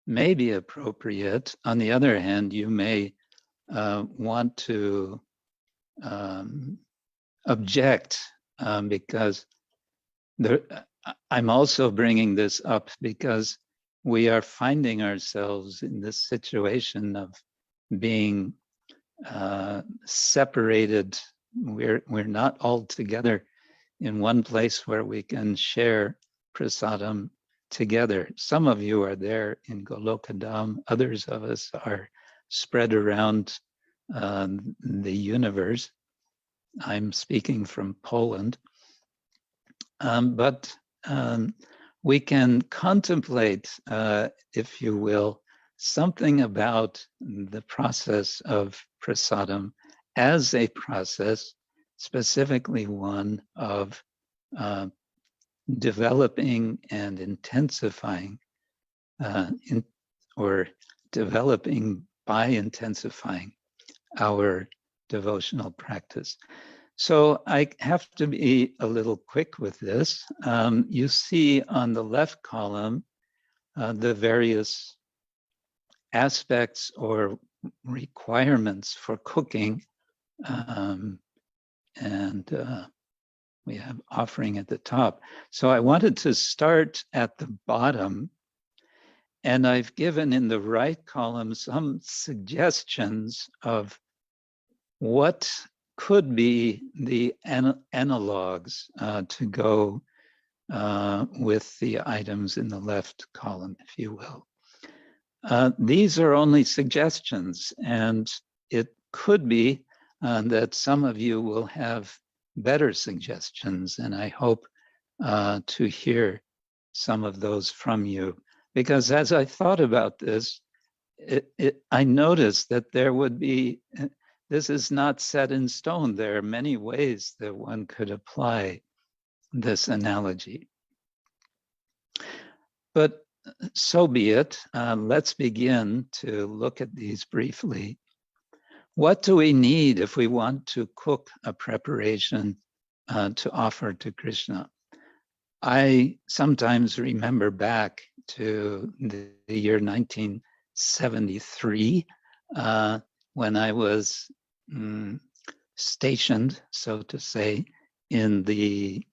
appropriate. On the other hand, you may want to object because I'm also bringing this up because we are finding ourselves in this situation of being separated. We're not all together in one place where we can share prasadam together. Some of you are there in Goloka Dhama, others of us are spread around the universe. I'm speaking from Poland, but we can contemplate, if you will, something about the process of prasadam as a process, specifically one of developing and intensifying, or developing by intensifying our devotional practice. So I have to be a little quick with this. You see on the left column the various aspects or requirements for cooking. We have offering at the top. So I wanted to start at the bottom, and I've given in the right column some suggestions of what could be the analogs to go with the items in the left column, if you will. These are only suggestions, and it could be that some of you will have better suggestions, and I hope to hear some of those from you. Because as I thought about this, I noticed that there would be, this is not set in stone. There are many ways that one could apply this analogy. But so be it. Let's begin to look at these briefly. What do we need if we want to cook a preparation to offer to Krishna? I sometimes remember back to the year 1973 when I was stationed, so to say, in the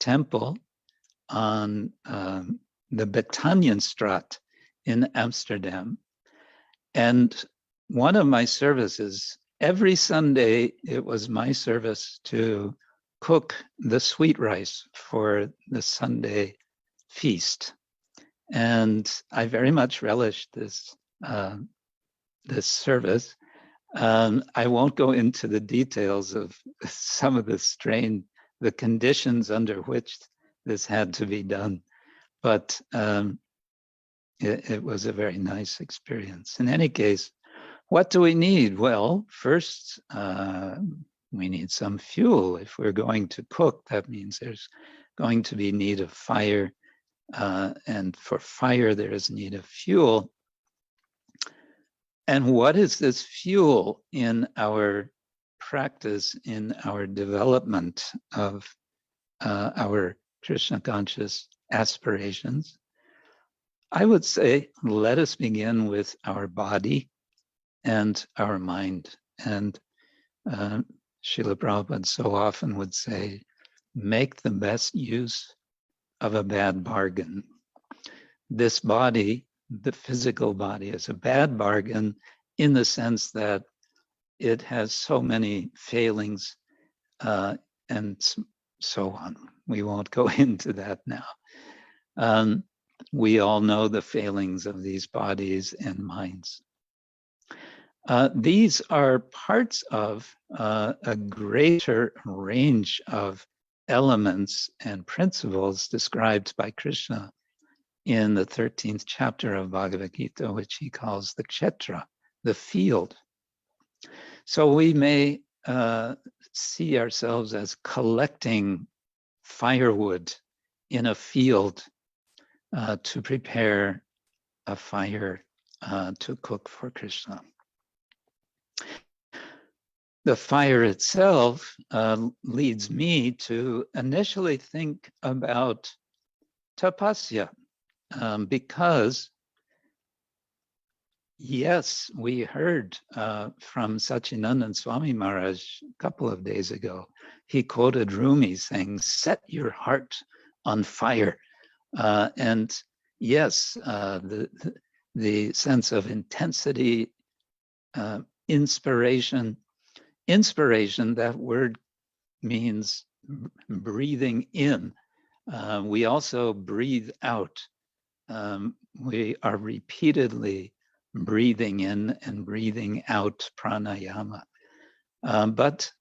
temple on the Betanienstraat in Amsterdam. And one of my services, every Sunday, it was my service to cook the sweet rice for the Sunday feast. And I very much relished this, this service. I won't go into the details of some of the conditions under which this had to be done, but it was a very nice experience. In any case, what do we need? Well, first, we need some fuel. If we're going to cook, that means there's going to be need of fire, and for fire, there is need of fuel. And what is this fuel in our practice, in our development of our Krishna conscious aspirations? I would say, let us begin with our body and our mind. And Srila Prabhupada so often would say, make the best use of a bad bargain. This body, the physical body, is a bad bargain in the sense that it has so many failings and so on. We won't go into that now. We all know the failings of these bodies and minds. These are parts of a greater range of elements and principles described by Krishna in the 13th chapter of Bhagavad Gita, which he calls the kshetra, the field. So we may see ourselves as collecting firewood in a field to prepare a fire to cook for Krishna. The fire itself leads me to initially think about tapasya, because yes, we heard from Satchidananda Swami Maharaj a couple of days ago. He quoted Rumi saying, set your heart on fire. And yes, the sense of intensity, inspiration. Inspiration, that word means breathing in. We also breathe out. We are repeatedly breathing in and breathing out pranayama. But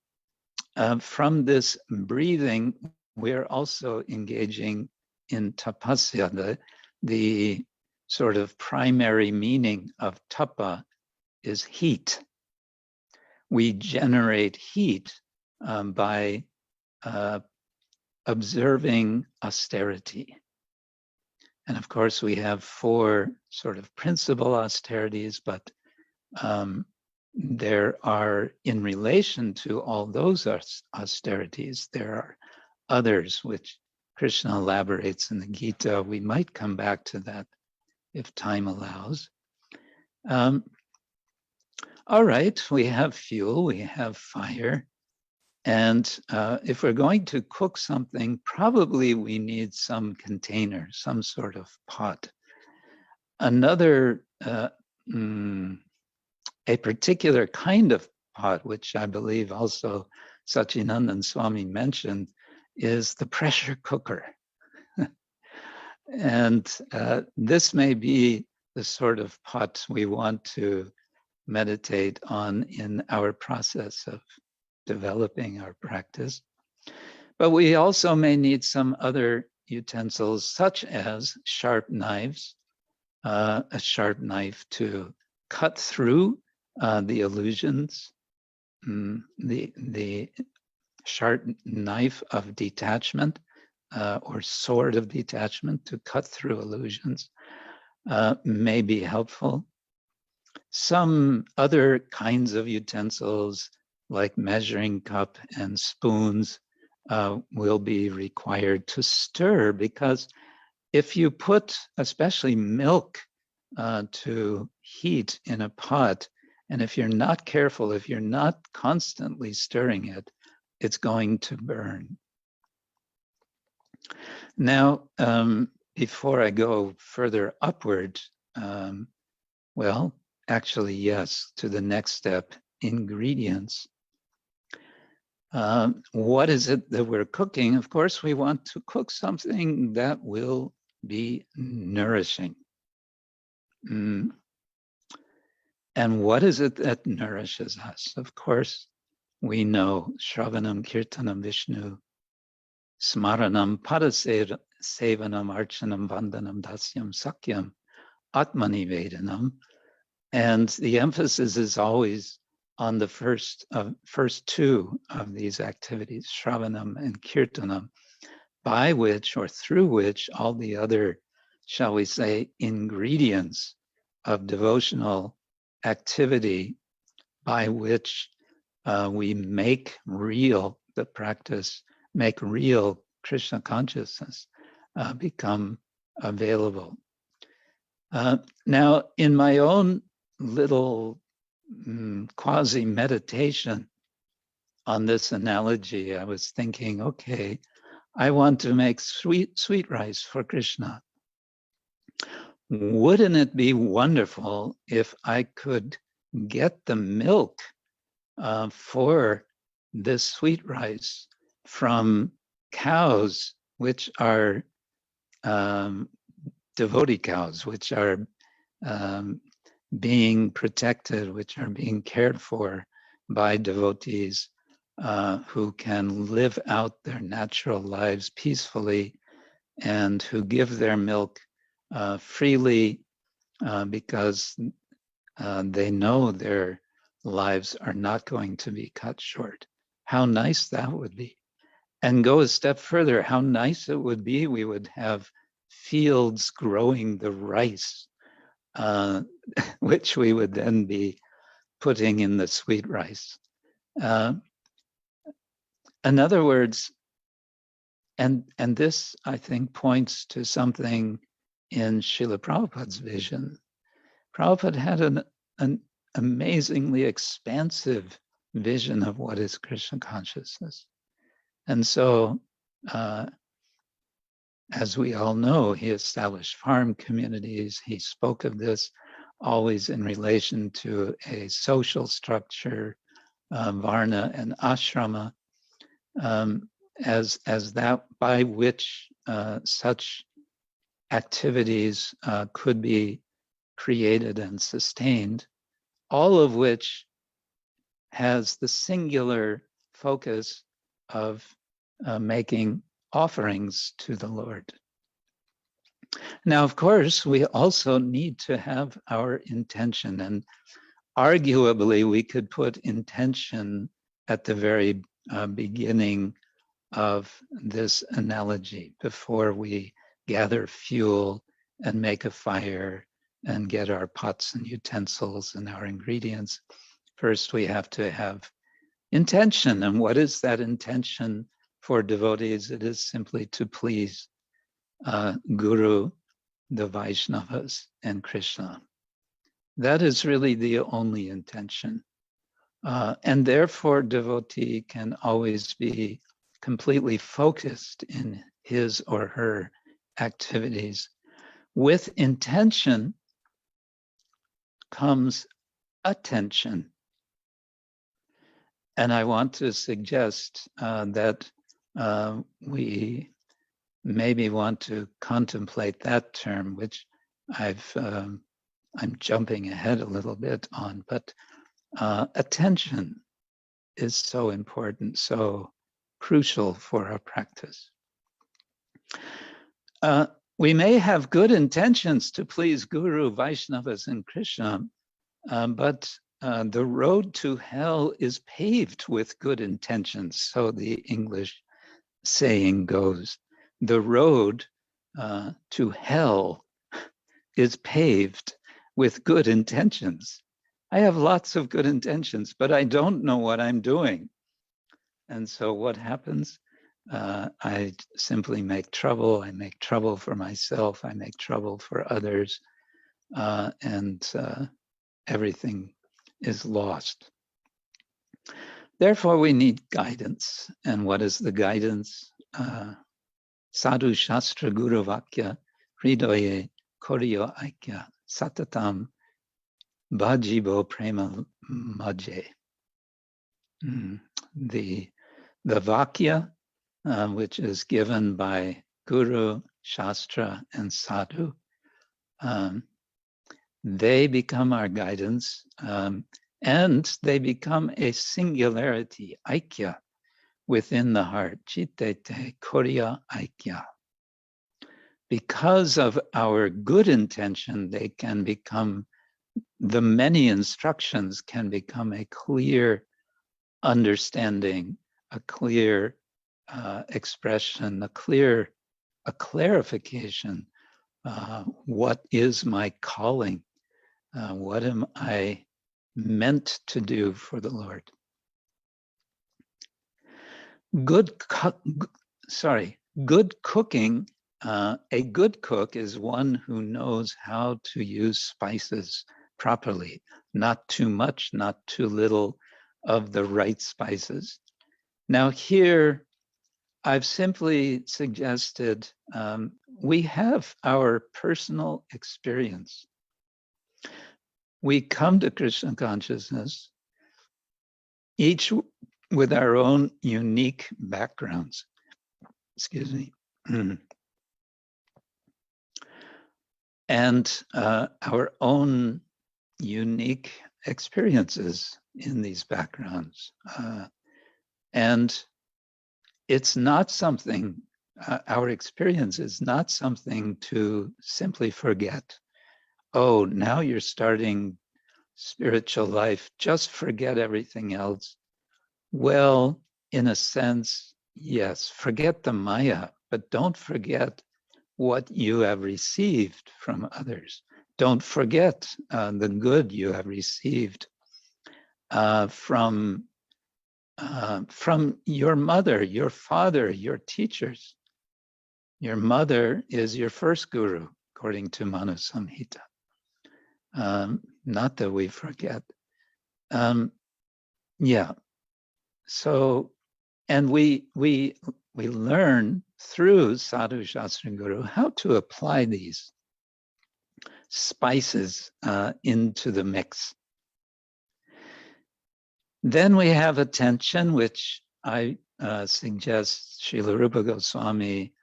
from this breathing, we're also engaging in tapasya. The sort of primary meaning of tapa is heat. We generate heat by observing austerity. And of course, we have 4 sort of principal austerities, but there are, in relation to all those austerities, there are others which Krishna elaborates in the Gita. We might come back to that if time allows. All right, we have fuel, we have fire. And if we're going to cook something, probably we need some container, some sort of pot. Another, a particular kind of pot, which I believe also Satchidananda Swami mentioned, is the pressure cooker. And this may be the sort of pot we want to meditate on in our process of developing our practice. But we also may need some other utensils, such as sharp knives, a sharp knife to cut through the illusions, the sharp knife of detachment, or sword of detachment to cut through illusions may be helpful. Some other kinds of utensils, like measuring cup and spoons, will be required to stir, because if you put especially milk to heat in a pot, and if you're not careful, if you're not constantly stirring it, it's going to burn. Now, before I go further upward, well, actually, yes, to the next step, ingredients. What is it that we're cooking? Of course, we want to cook something that will be nourishing. And what is it that nourishes us? Of course, we know Shravanam, Kirtanam, Vishnu, Smaranam, Padasevanam, Archanam, Vandanam, Dasyam, Sakyam, Atmanivedanam. And the emphasis is always on the first two of these activities, Shravanam and Kirtanam, by which or through which all the other, shall we say, ingredients of devotional activity, by which we make real the practice, make real Krishna consciousness, become available. Now, in my own little quasi-meditation on this analogy, I was thinking, okay, I want to make sweet rice for Krishna. Wouldn't it be wonderful if I could get the milk for this sweet rice from cows, which are devotee cows, which are being protected, which are being cared for by devotees who can live out their natural lives peacefully and who give their milk freely because they know their lives are not going to be cut short. How nice that would be. And go a step further, how nice it would be we would have fields growing the rice, which we would then be putting in the sweet rice. In other words, and this, I think, points to something in Srila Prabhupada's vision. Prabhupada had an amazingly expansive vision of what is Krishna consciousness. And so, as we all know, he established farm communities. He spoke of this always in relation to a social structure, varna and ashrama, as that by which such activities could be created and sustained, all of which has the singular focus of making offerings to the Lord. Now, of course, we also need to have our intention, and arguably we could put intention at the very beginning of this analogy, before we gather fuel and make a fire and get our pots and utensils and our ingredients. First, we have to have intention. And what is that intention for devotees? It is simply to please Guru, the Vaishnavas and Krishna. That is really the only intention. And therefore, devotee can always be completely focused in his or her activities. With intention comes attention. And I want to suggest that we maybe want to contemplate that term, which I'm jumping ahead a little bit on, but attention is so important, so crucial for our practice. We may have good intentions to please Guru, Vaishnavas, and Krishna, but the road to hell is paved with good intentions. So the English saying goes, the road to hell is paved with good intentions. I have lots of good intentions, but I don't know what I'm doing. And so what happens? I simply make trouble. I make trouble for myself. I make trouble for others. And everything is lost. Therefore, we need guidance. And what is the guidance? Sadhu Shastra Guru Vakya Hridoye Koryo Aikya Satatam Bhajibo Prema Majje. The Vakya, which is given by Guru, Shastra, and Sadhu, they become our guidance, and they become a singularity, aikya, within the heart, chittete korya aikya. Because of our good intention, they can become, the many instructions can become a clear understanding, a clear expression, a clarification. What is my calling? What am I meant to do for the Lord? Good cooking. A good cook is one who knows how to use spices properly, not too much, not too little of the right spices. Now here, I've simply suggested we have our personal experience. We come to Krishna consciousness, each with our own unique backgrounds. Excuse me. And our own unique experiences in these backgrounds. And it's not something, our experience is not something to simply forget. Oh, now you're starting spiritual life, just forget everything else. Well, in a sense, yes, forget the Maya, but don't forget what you have received from others. Don't forget the good you have received from your mother, your father, your teachers. Your mother is your first guru, according to Manu Samhita. Not that we forget. Yeah. So, and we learn through Sadhu Shastra Guru how to apply these spices into the mix. Then we have attention, which I suggest Srila Rupa Goswami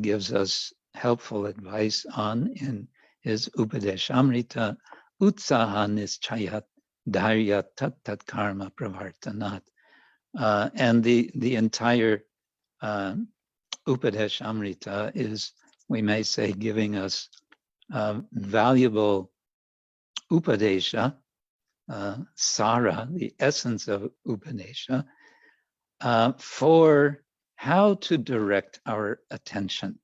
gives us helpful advice on in his Upadeshamrita, utsaha nischayat dharya tat karma pravartanat. And the entire Upadeshamrita is, we may say, giving us valuable upadesha, sara, the essence of upadesha, for how to direct our attention.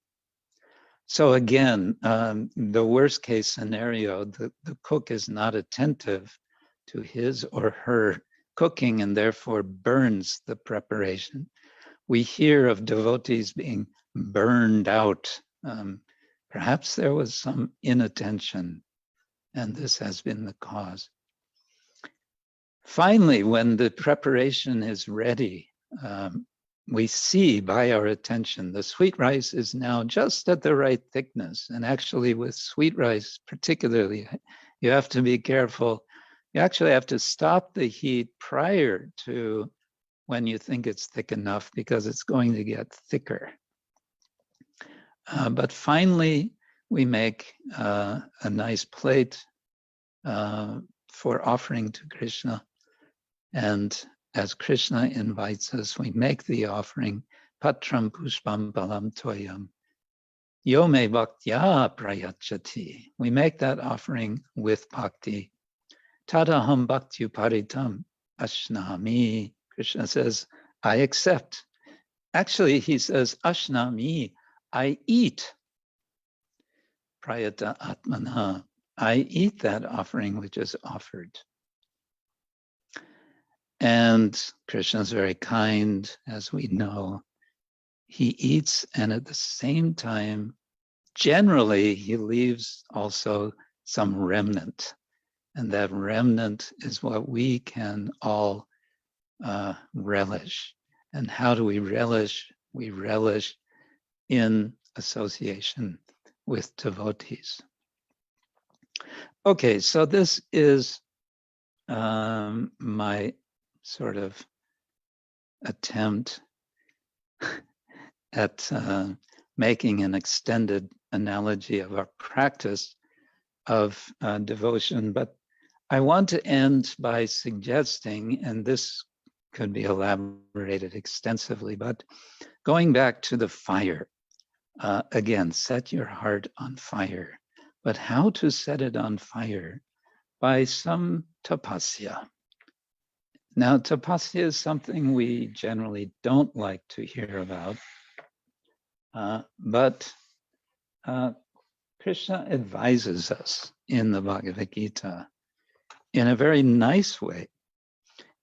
So again, the worst case scenario, the cook is not attentive to his or her cooking and therefore burns the preparation. We hear of devotees being burned out Perhaps there was some inattention, and this has been the cause. Finally, when the preparation is ready, we see by our attention the sweet rice is now just at the right thickness. And actually with sweet rice particularly, you have to be careful. You actually have to stop the heat prior to when you think it's thick enough, because it's going to get thicker. But finally, we make a nice plate for offering to Krishna. And as Krishna invites us, we make the offering, patram puṣpam balam toyam, yo me bhaktya prayachati. We make that offering with bhakti. Tadaham bhaktyuparitam ashnami. Krishna says, I accept. Actually, he says, ashnami, I eat. Prayata atmana, I eat that offering which is offered. And Krishna is very kind, as we know. He eats, and at the same time, generally, he leaves also some remnant. And that remnant is what we can all relish. And how do we relish? We relish in association with devotees. Okay, so this is my sort of attempt at making an extended analogy of our practice of devotion. But I want to end by suggesting, and this could be elaborated extensively, but going back to the fire, again, set your heart on fire. But how to set it on fire? By some tapasya. Now, tapasya is something we generally don't like to hear about, but Krishna advises us in the Bhagavad Gita in a very nice way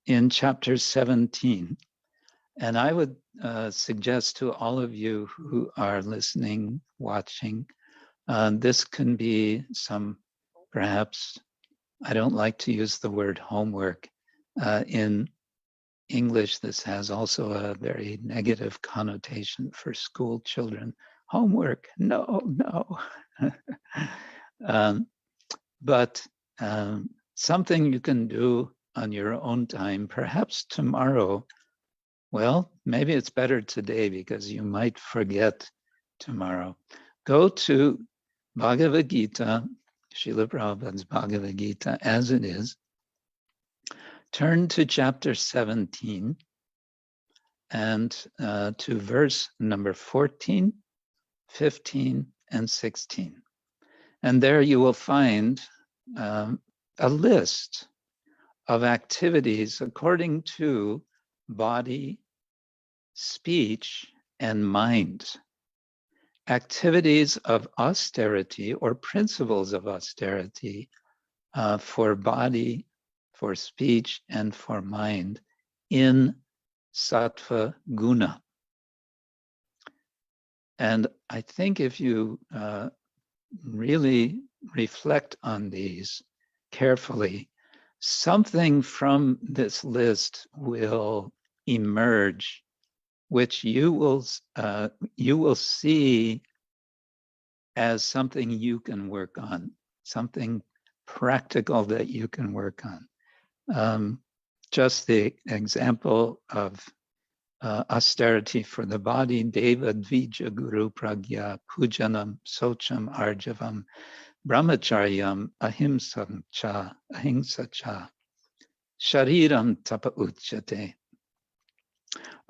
in chapter 17. And I would suggest to all of you who are listening, watching, this can be some, perhaps, I don't like to use the word homework. In English, this has also a very negative connotation for school children. Homework, no. But something you can do on your own time, perhaps tomorrow. Well, maybe it's better today because you might forget tomorrow. Go to Bhagavad Gita, Srila Prabhupada's Bhagavad Gita as it is. Turn to chapter 17 and to verse number 14, 15, and 16. And there you will find a list of activities according to body, speech, and mind. Activities of austerity or principles of austerity for body, for speech, and for mind in sattva guna. And I think if you really reflect on these carefully, something from this list will emerge, which you will see as something you can work on, something practical that you can work on. Just the example of austerity for the body, Deva Dvija Guru Pragya Pujanam Socham Arjavam Brahmacharyam Ahimsa Cha Shariram Tapa Uchyate.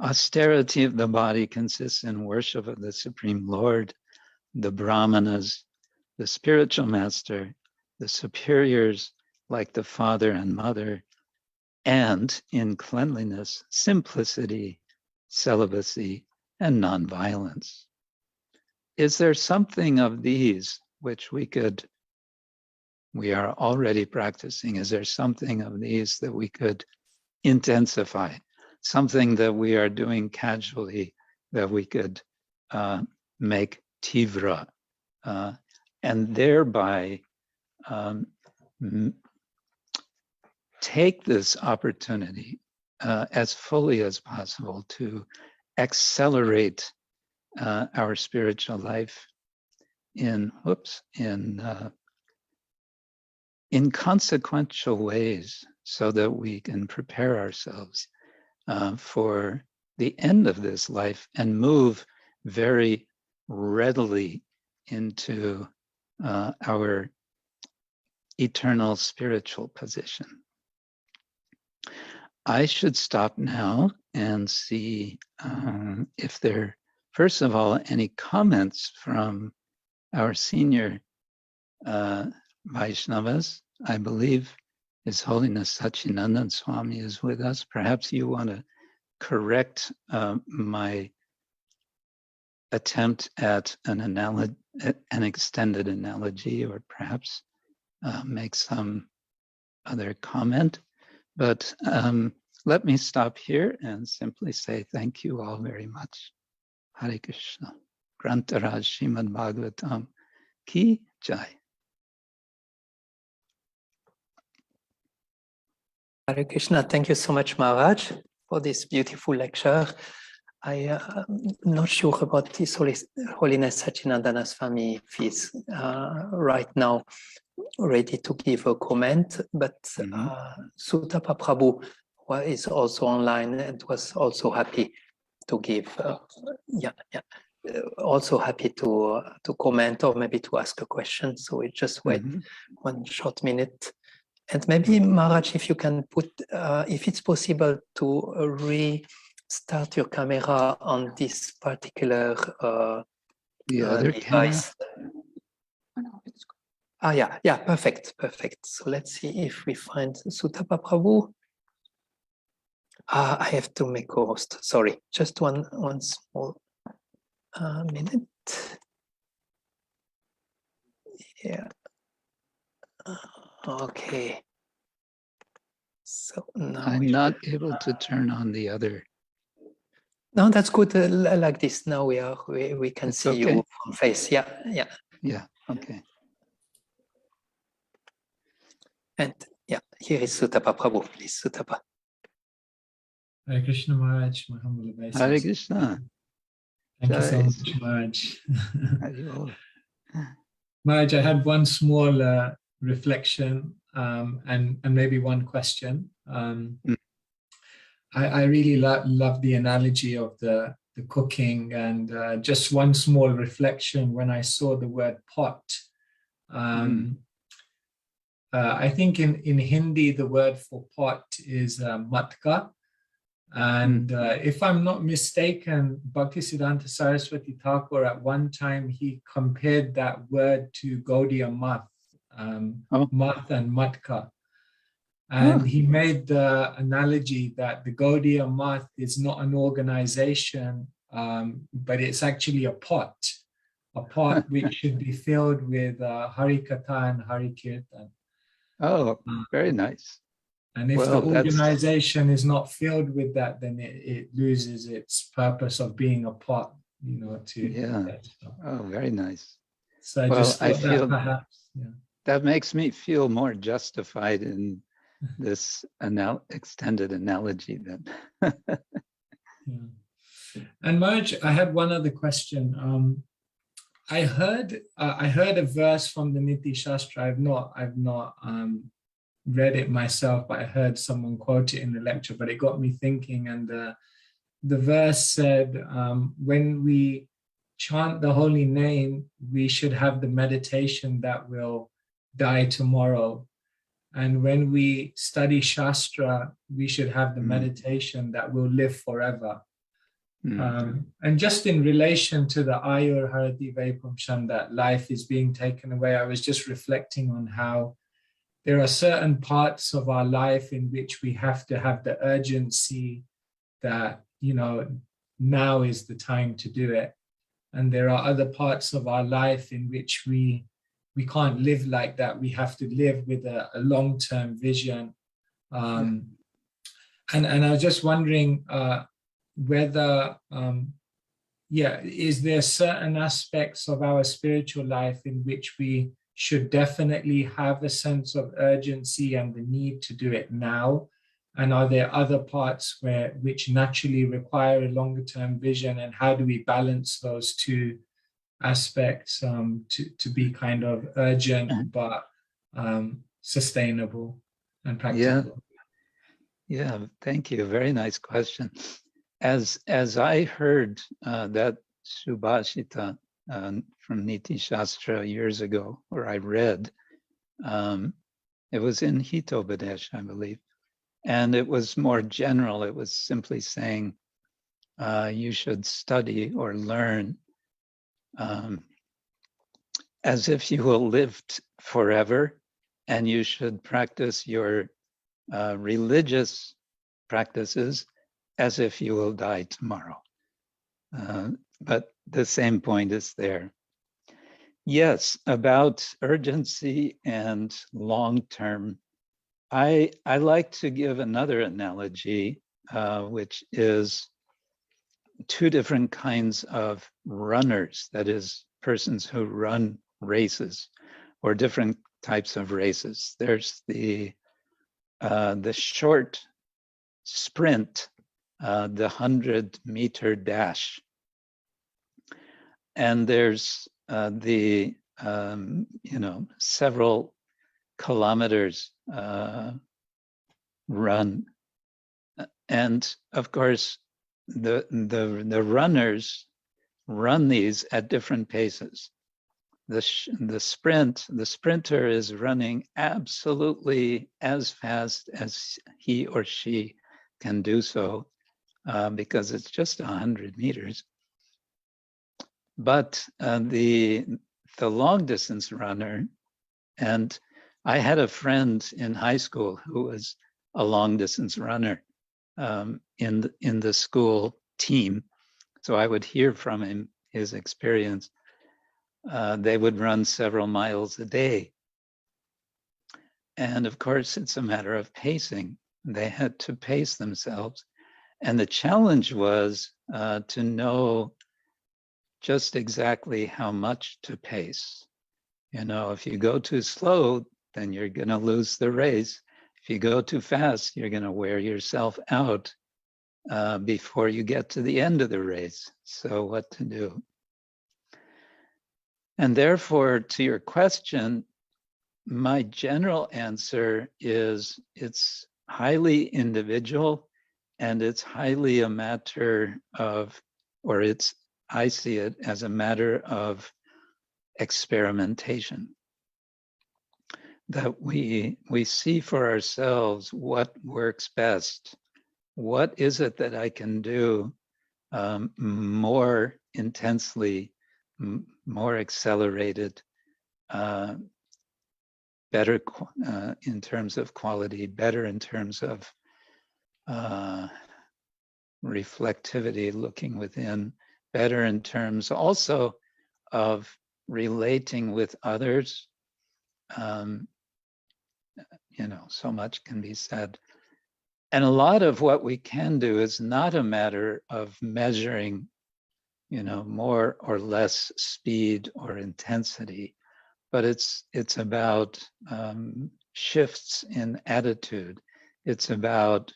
Austerity of the body consists in worship of the Supreme Lord, the Brahmanas, the spiritual master, the superiors like the father and mother, and in cleanliness, simplicity, celibacy, and nonviolence. Is there something of these which we are already practicing? Is there something of these that we could intensify? Something that we are doing casually that we could make tivra, and thereby take this opportunity as fully as possible to accelerate our spiritual life in inconsequential ways, so that we can prepare ourselves for the end of this life and move very readily into our eternal spiritual position. I should stop now and see if there, first of all, any comments from our senior Vaishnavas. I believe His Holiness Sachinandan Swami is with us. Perhaps you want to correct my attempt at an extended analogy, or perhaps make some other comment. But let me stop here and simply say thank you all very much. Hare Krishna. Grantaraj Srimad-Bhagavatam ki jai. Hare Krishna. Thank you so much, Maharaj, for this beautiful lecture. I am not sure about His Holiness Sachinandana Swami if he's right now ready to give a comment, but Sutapa Prabhu is also online and was also happy to give, also happy to comment or maybe to ask a question. So we just wait one short minute. And maybe, Maharaj, if you can put, if it's possible to restart your camera on this particular the other device. Camera? Yeah, perfect. So let's see if we find Sutapa Prabhu. I have to make a host. Sorry, just one small minute. Yeah. Okay. So now I'm not able to turn on the other. No, that's good. Like this. Now we can see okay. you from face. Yeah. Yeah. Okay. And yeah, here is Sutapa Prabhu. Please, Sutapa. Hare Krishna Maharaj, my humble obeisance. Hare Krishna. Thank you so much, Maharaj. Maharaj, I had one small reflection and maybe one question. I really love the analogy of the cooking, and just one small reflection when I saw the word pot. I think in Hindi, the word for pot is matka. And if I'm not mistaken, Bhaktisiddhanta Saraswati Thakur at one time, he compared that word to Gaudiya Math, Math and Matka. And he made the analogy that the Gaudiya Math is not an organization, but it's actually a pot which should be filled with Hari Katha and Hari Kirtan. Oh, very nice. And if the organization is not filled with that, then it loses its purpose of being a pot, Oh, very nice. So I feel that perhaps, that makes me feel more justified in this extended analogy then. And Maharaj, I had one other question. I heard a verse from the Niti Shastra. I've not read it myself, but I heard someone quote it in the lecture, but it got me thinking. And the verse said, when we chant the holy name, we should have the meditation that will die tomorrow. And when we study Shastra, we should have the meditation that will live forever. And just in relation to the āyur, harati, puṁsām, that life is being taken away, I was just reflecting on how there are certain parts of our life in which we have to have the urgency that, now is the time to do it. And there are other parts of our life in which we can't live like that. We have to live with a long-term vision. And I was just wondering whether yeah, is there certain aspects of our spiritual life in which we should definitely have a sense of urgency and the need to do it now? And are there other parts which naturally require a longer term vision? And how do we balance those two aspects to be kind of urgent but sustainable and practical? Yeah, thank you. Very nice question. As I heard that Subhashita from Niti Shastra years ago, or I read, it was in Hitopadesh, I believe, and it was more general. It was simply saying you should study or learn as if you will live forever, and you should practice your religious practices as if you will die tomorrow. But the same point is there. Yes, about urgency and long-term, I like to give another analogy, which is two different kinds of runners, that is, persons who run races or different types of races. There's the short sprint, the 100-meter dash, and there's the several kilometers run, and of course the runners run these at different paces. The sprinter is running absolutely as fast as he or she can do so, because it's just 100 meters. But the long distance runner, and I had a friend in high school who was a long distance runner in the school team, so I would hear from him his experience. They would run several miles a day. And of course, it's a matter of pacing. They had to pace themselves. And the challenge was to know just exactly how much to pace. If you go too slow, then you're going to lose the race. If you go too fast, you're going to wear yourself out before you get to the end of the race. So what to do? And therefore, to your question, my general answer is it's highly individual, and it's highly a matter of, I see it as a matter of experimentation. That we see for ourselves what works best. What is it that I can do more intensely, more accelerated, better in terms of quality, better in terms of reflectivity, looking within, better in terms also of relating with others. So much can be said. And a lot of what we can do is not a matter of measuring, more or less speed or intensity, but it's about shifts in attitude. It's about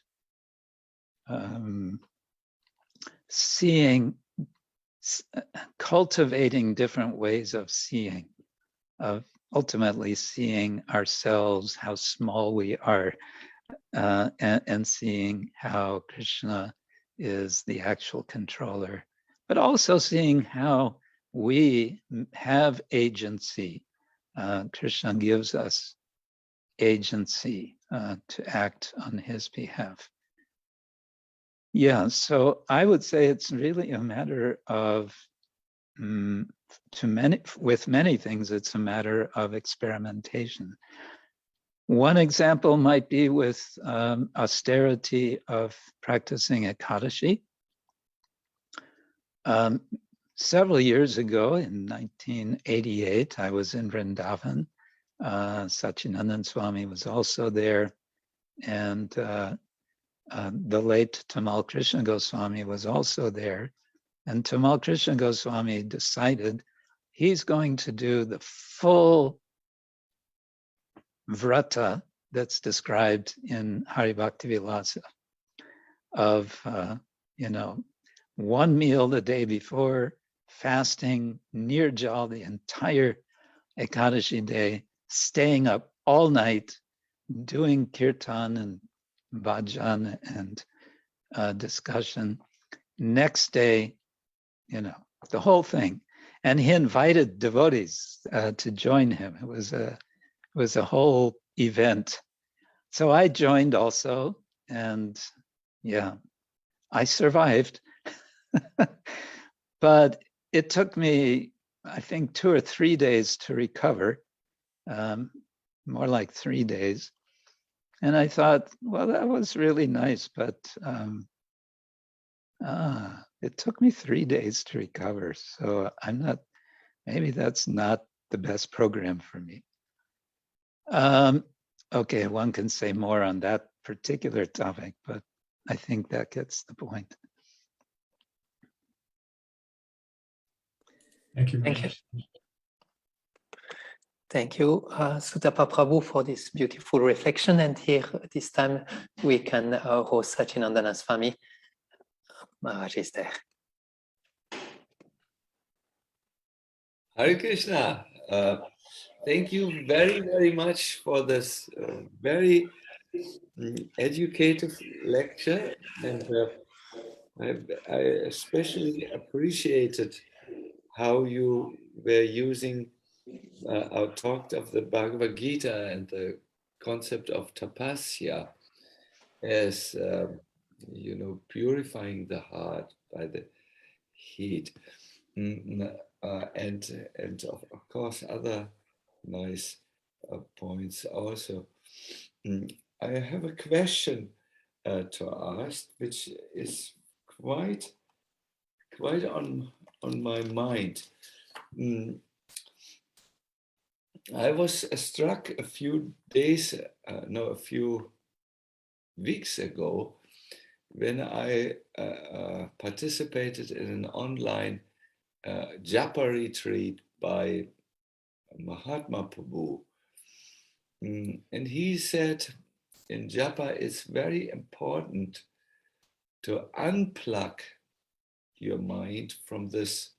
cultivating different ways of seeing, of ultimately seeing ourselves, how small we are, and seeing how Krishna is the actual controller, but also seeing how we have agency. Krishna gives us agency to act on his behalf. Yeah, so I would say it's really a matter of, with many things, it's a matter of experimentation. One example might be with austerity of practicing Ekadashi. Several years ago, in 1988, I was in Vrindavan. Satyananda Swami was also there, and the late Tamal Krishna Goswami was also there. And Tamal Krishna Goswami decided he's going to do the full vrata that's described in Hari Bhakti-vilasa of, one meal a day before, fasting, nirjal the entire Ekadashi day, staying up all night, doing kirtan and bhajan and discussion. Next day, the whole thing. And he invited devotees to join him. It was a whole event. So I joined also, and I survived. But it took me, I think, 2 or 3 days to recover, more like 3 days. And I thought, well, that was really nice, but it took me 3 days to recover. So maybe that's not the best program for me. Okay, one can say more on that particular topic, but I think that gets the point. Thank you. Thank you. Thank you, Sutapa Prabhu, for this beautiful reflection. And here, this time, we can host Sachinandana Swami. Maharaj is there. Hare Krishna. Thank you very, very much for this very educative lecture. And I especially appreciated how you were using or talked of the Bhagavad Gita and the concept of tapasya as, purifying the heart by the heat. And of course, other nice points also. I have a question to ask, which is quite on my mind. I was struck a few weeks ago when I participated in an online japa retreat by Mahatma Prabhu. And he said in japa it's very important to unplug your mind from this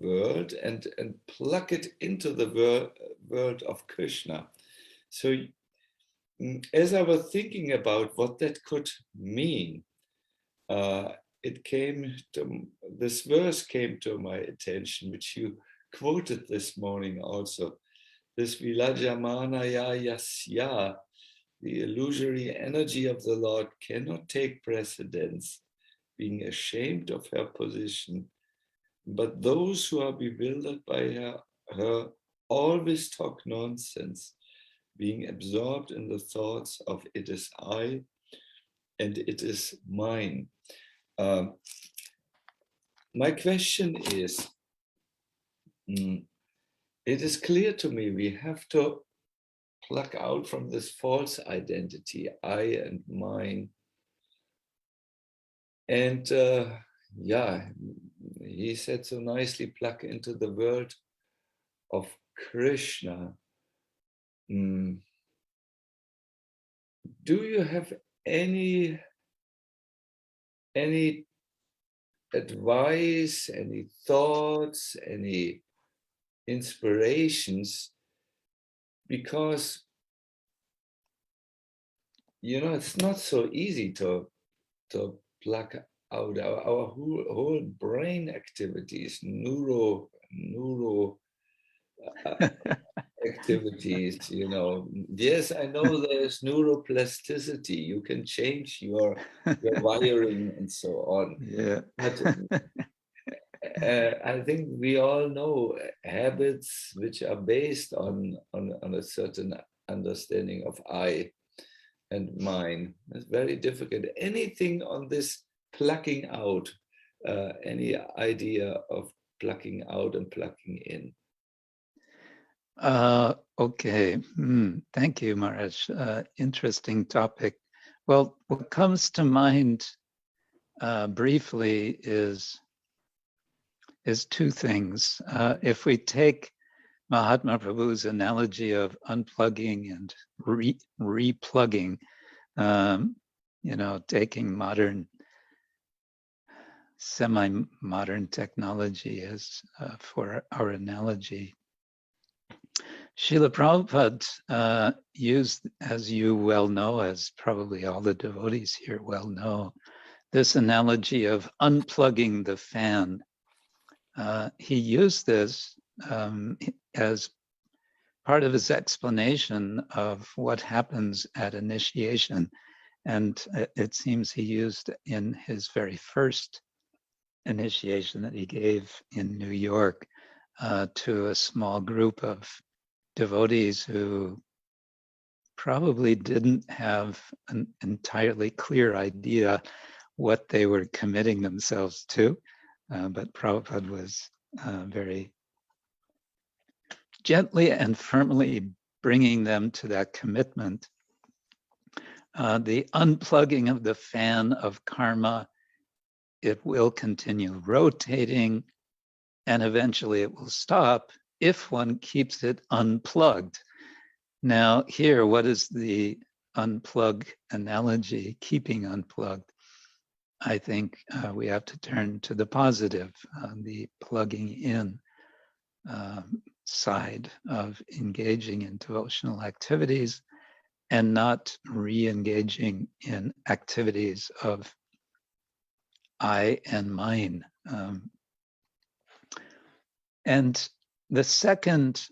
world and plug it into the world of Krishna. So as I was thinking about what that could mean, this verse came to my attention, which you quoted this morning also. This Vilajamanaya Yasya, the illusory energy of the Lord cannot take precedence, being ashamed of her position. But those who are bewildered by her always talk nonsense, being absorbed in the thoughts of it is I and it is mine. My question is, it is clear to me we have to plug out from this false identity, I and mine. And he said so nicely, plug into the world of Krishna. Do you have any advice, any thoughts, any inspirations? Because it's not so easy to plug out our whole brain activities, neuro activities. Yes, I know there's neuroplasticity. You can change your wiring and so on. Yeah. But I think we all know habits which are based on a certain understanding of I and mine. It's very difficult. Anything on this plugging out, any idea of plugging out and plugging in? Okay. Thank you, Maharaj. Interesting topic. Well, what comes to mind briefly is two things. If we take Mahatma Prabhu's analogy of unplugging and replugging, taking modern, semi-modern technology as for our analogy. Srila Prabhupada used, as you well know, as probably all the devotees here well know, this analogy of unplugging the fan. He used this as part of his explanation of what happens at initiation. And it seems he used in his very first initiation that he gave in New York to a small group of devotees who probably didn't have an entirely clear idea what they were committing themselves to. But Prabhupada was very gently and firmly bringing them to that commitment. The unplugging of the fan of karma, it will continue rotating and eventually it will stop if one keeps it unplugged. Now here, what is the unplug analogy, keeping unplugged? I think we have to turn to the positive, the plugging in side of engaging in devotional activities and not re-engaging in activities of I and mine. And the second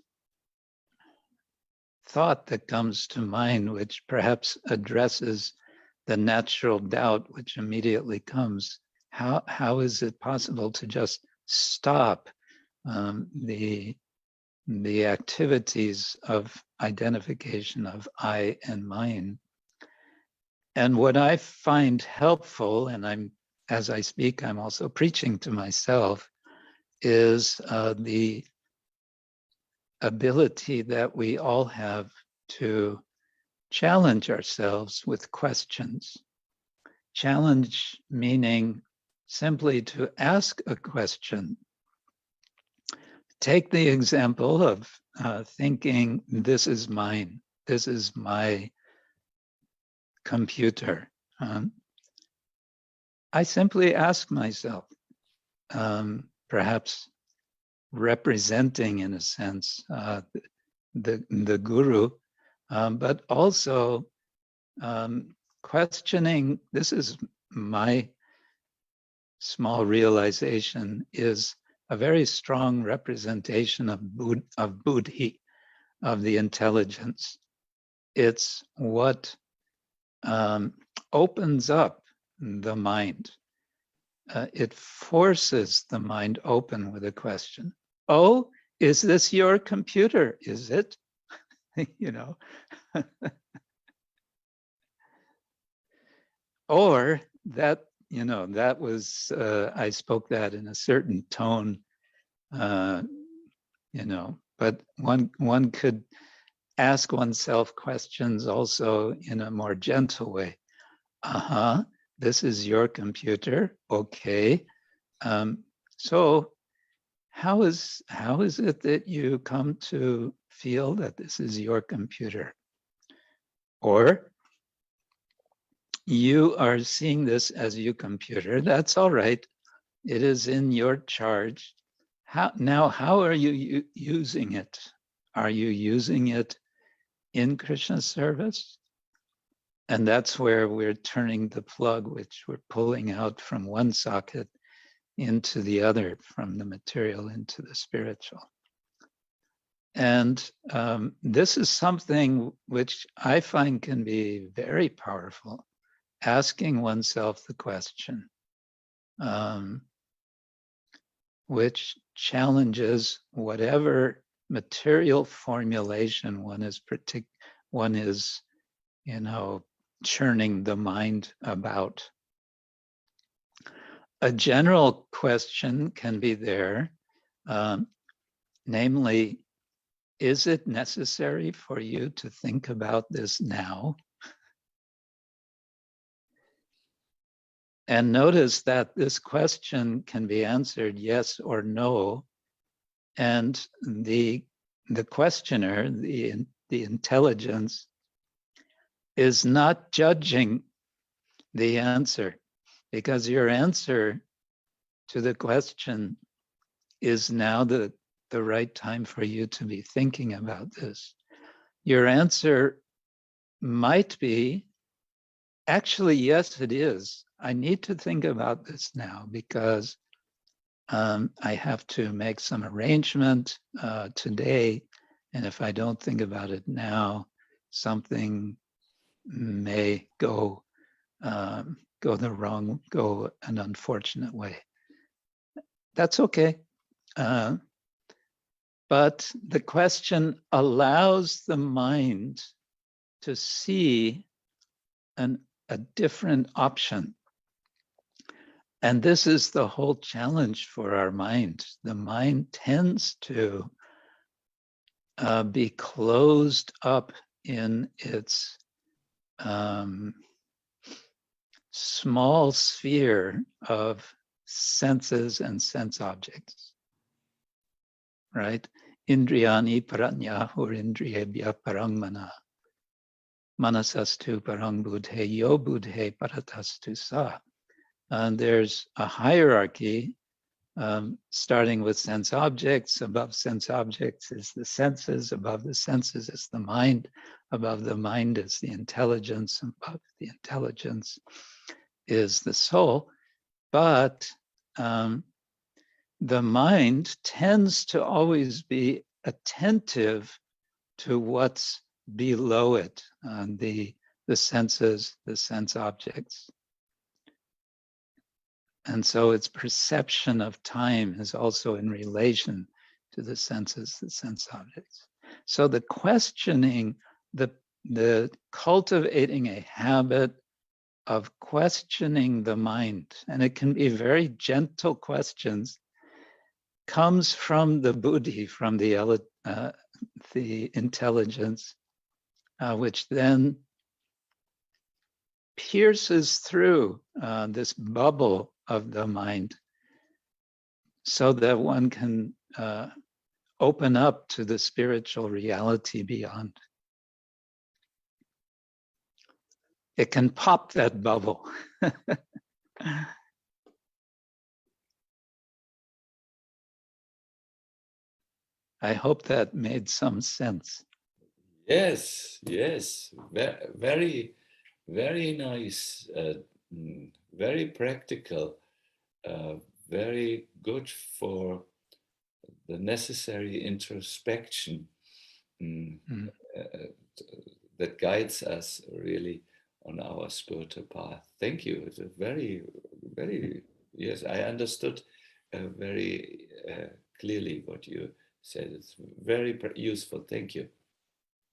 thought that comes to mind, which perhaps addresses the natural doubt which immediately comes, how is it possible to just stop the activities of identification of I and mine? And what I find helpful, and as I speak, I'm also preaching to myself, is the ability that we all have to challenge ourselves with questions. Challenge meaning simply to ask a question. Take the example of thinking, this is mine, this is my computer. I simply ask myself, perhaps representing in a sense the guru, but also questioning, this is my small realization, is a very strong representation of buddhi, of the intelligence. It's what opens up the mind. It forces the mind open with a question. Oh, is this your computer? Is it? Or that, that was, I spoke that in a certain tone, but one could ask oneself questions also in a more gentle way. This is your computer, okay. So how is it that you come to feel that this is your computer? Or you are seeing this as your computer, that's all right. It is in your charge. How are you using it? Are you using it in Krishna service? And that's where we're turning the plug, which we're pulling out from one socket into the other, from the material into the spiritual. And this is something which I find can be very powerful, asking oneself the question, which challenges whatever material formulation one is, churning the mind about. A general question can be there, namely, is it necessary for you to think about this now? And notice that this question can be answered yes or no. And the questioner, the intelligence, is not judging the answer, because your answer to the question is now the right time for you to be thinking about this. Your answer might be, actually, yes, it is. I need to think about this now because I have to make some arrangement today. And if I don't think about it now, something may go an unfortunate way. That's okay. But the question allows the mind to see a different option. And this is the whole challenge for our mind. The mind tends to be closed up in its small sphere of senses and sense objects, right? Indriyani paranyahur indriyebhya parang mana. Manasastu parang buddhe yo buddhe paratastu sa. And there's a hierarchy starting with sense objects. Above sense objects is the senses. Above the senses is the mind. Above the mind is the intelligence. Above the intelligence is the soul. But the mind tends to always be attentive to what's below it, the senses, the sense objects. And so its perception of time is also in relation to the senses, the sense objects. So the questioning, the cultivating a habit of questioning the mind, and it can be very gentle questions, comes from the buddhi, from the intelligence, which then pierces through this bubble of the mind so that one can open up to the spiritual reality beyond. It can pop that bubble. I hope that made some sense. Yes, very, very nice, very practical, very good for the necessary introspection that guides us really on our spiritual path. Thank you. It's a very, very, yes, I understood very clearly what you said. It's very useful. Thank you.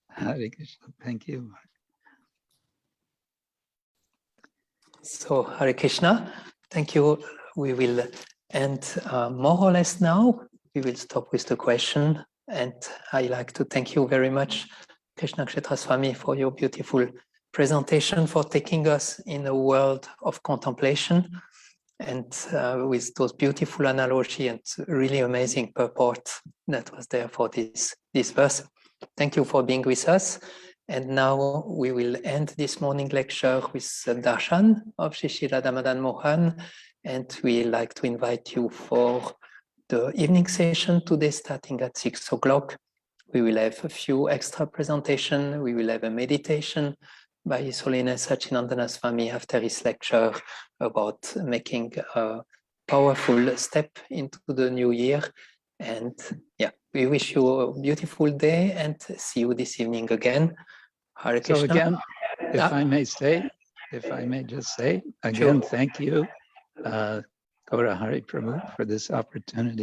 Hare Krishna. Thank you. So, Hare Krishna, thank you. We will end more or less now. We will stop with the question. And I'd like to thank you very much, Krishna Kshetra Swami, for your beautiful presentation, for taking us in a world of contemplation, and with those beautiful analogy and really amazing purport that was there for this verse. Thank you for being with us. And now we will end this morning lecture with a darshan of Shishila Dhammadan Mohan. And we like to invite you for the evening session today, starting at 6 o'clock. We will have a few extra presentations. We will have a meditation by His Holiness Sachinandana Swami after his lecture about making a powerful step into the new year. And yeah, we wish you a beautiful day and see you this evening again. Hare Krishna. So again, if I may just say, again, Sure. thank you, Gaura Hari Prabhu, for this opportunity.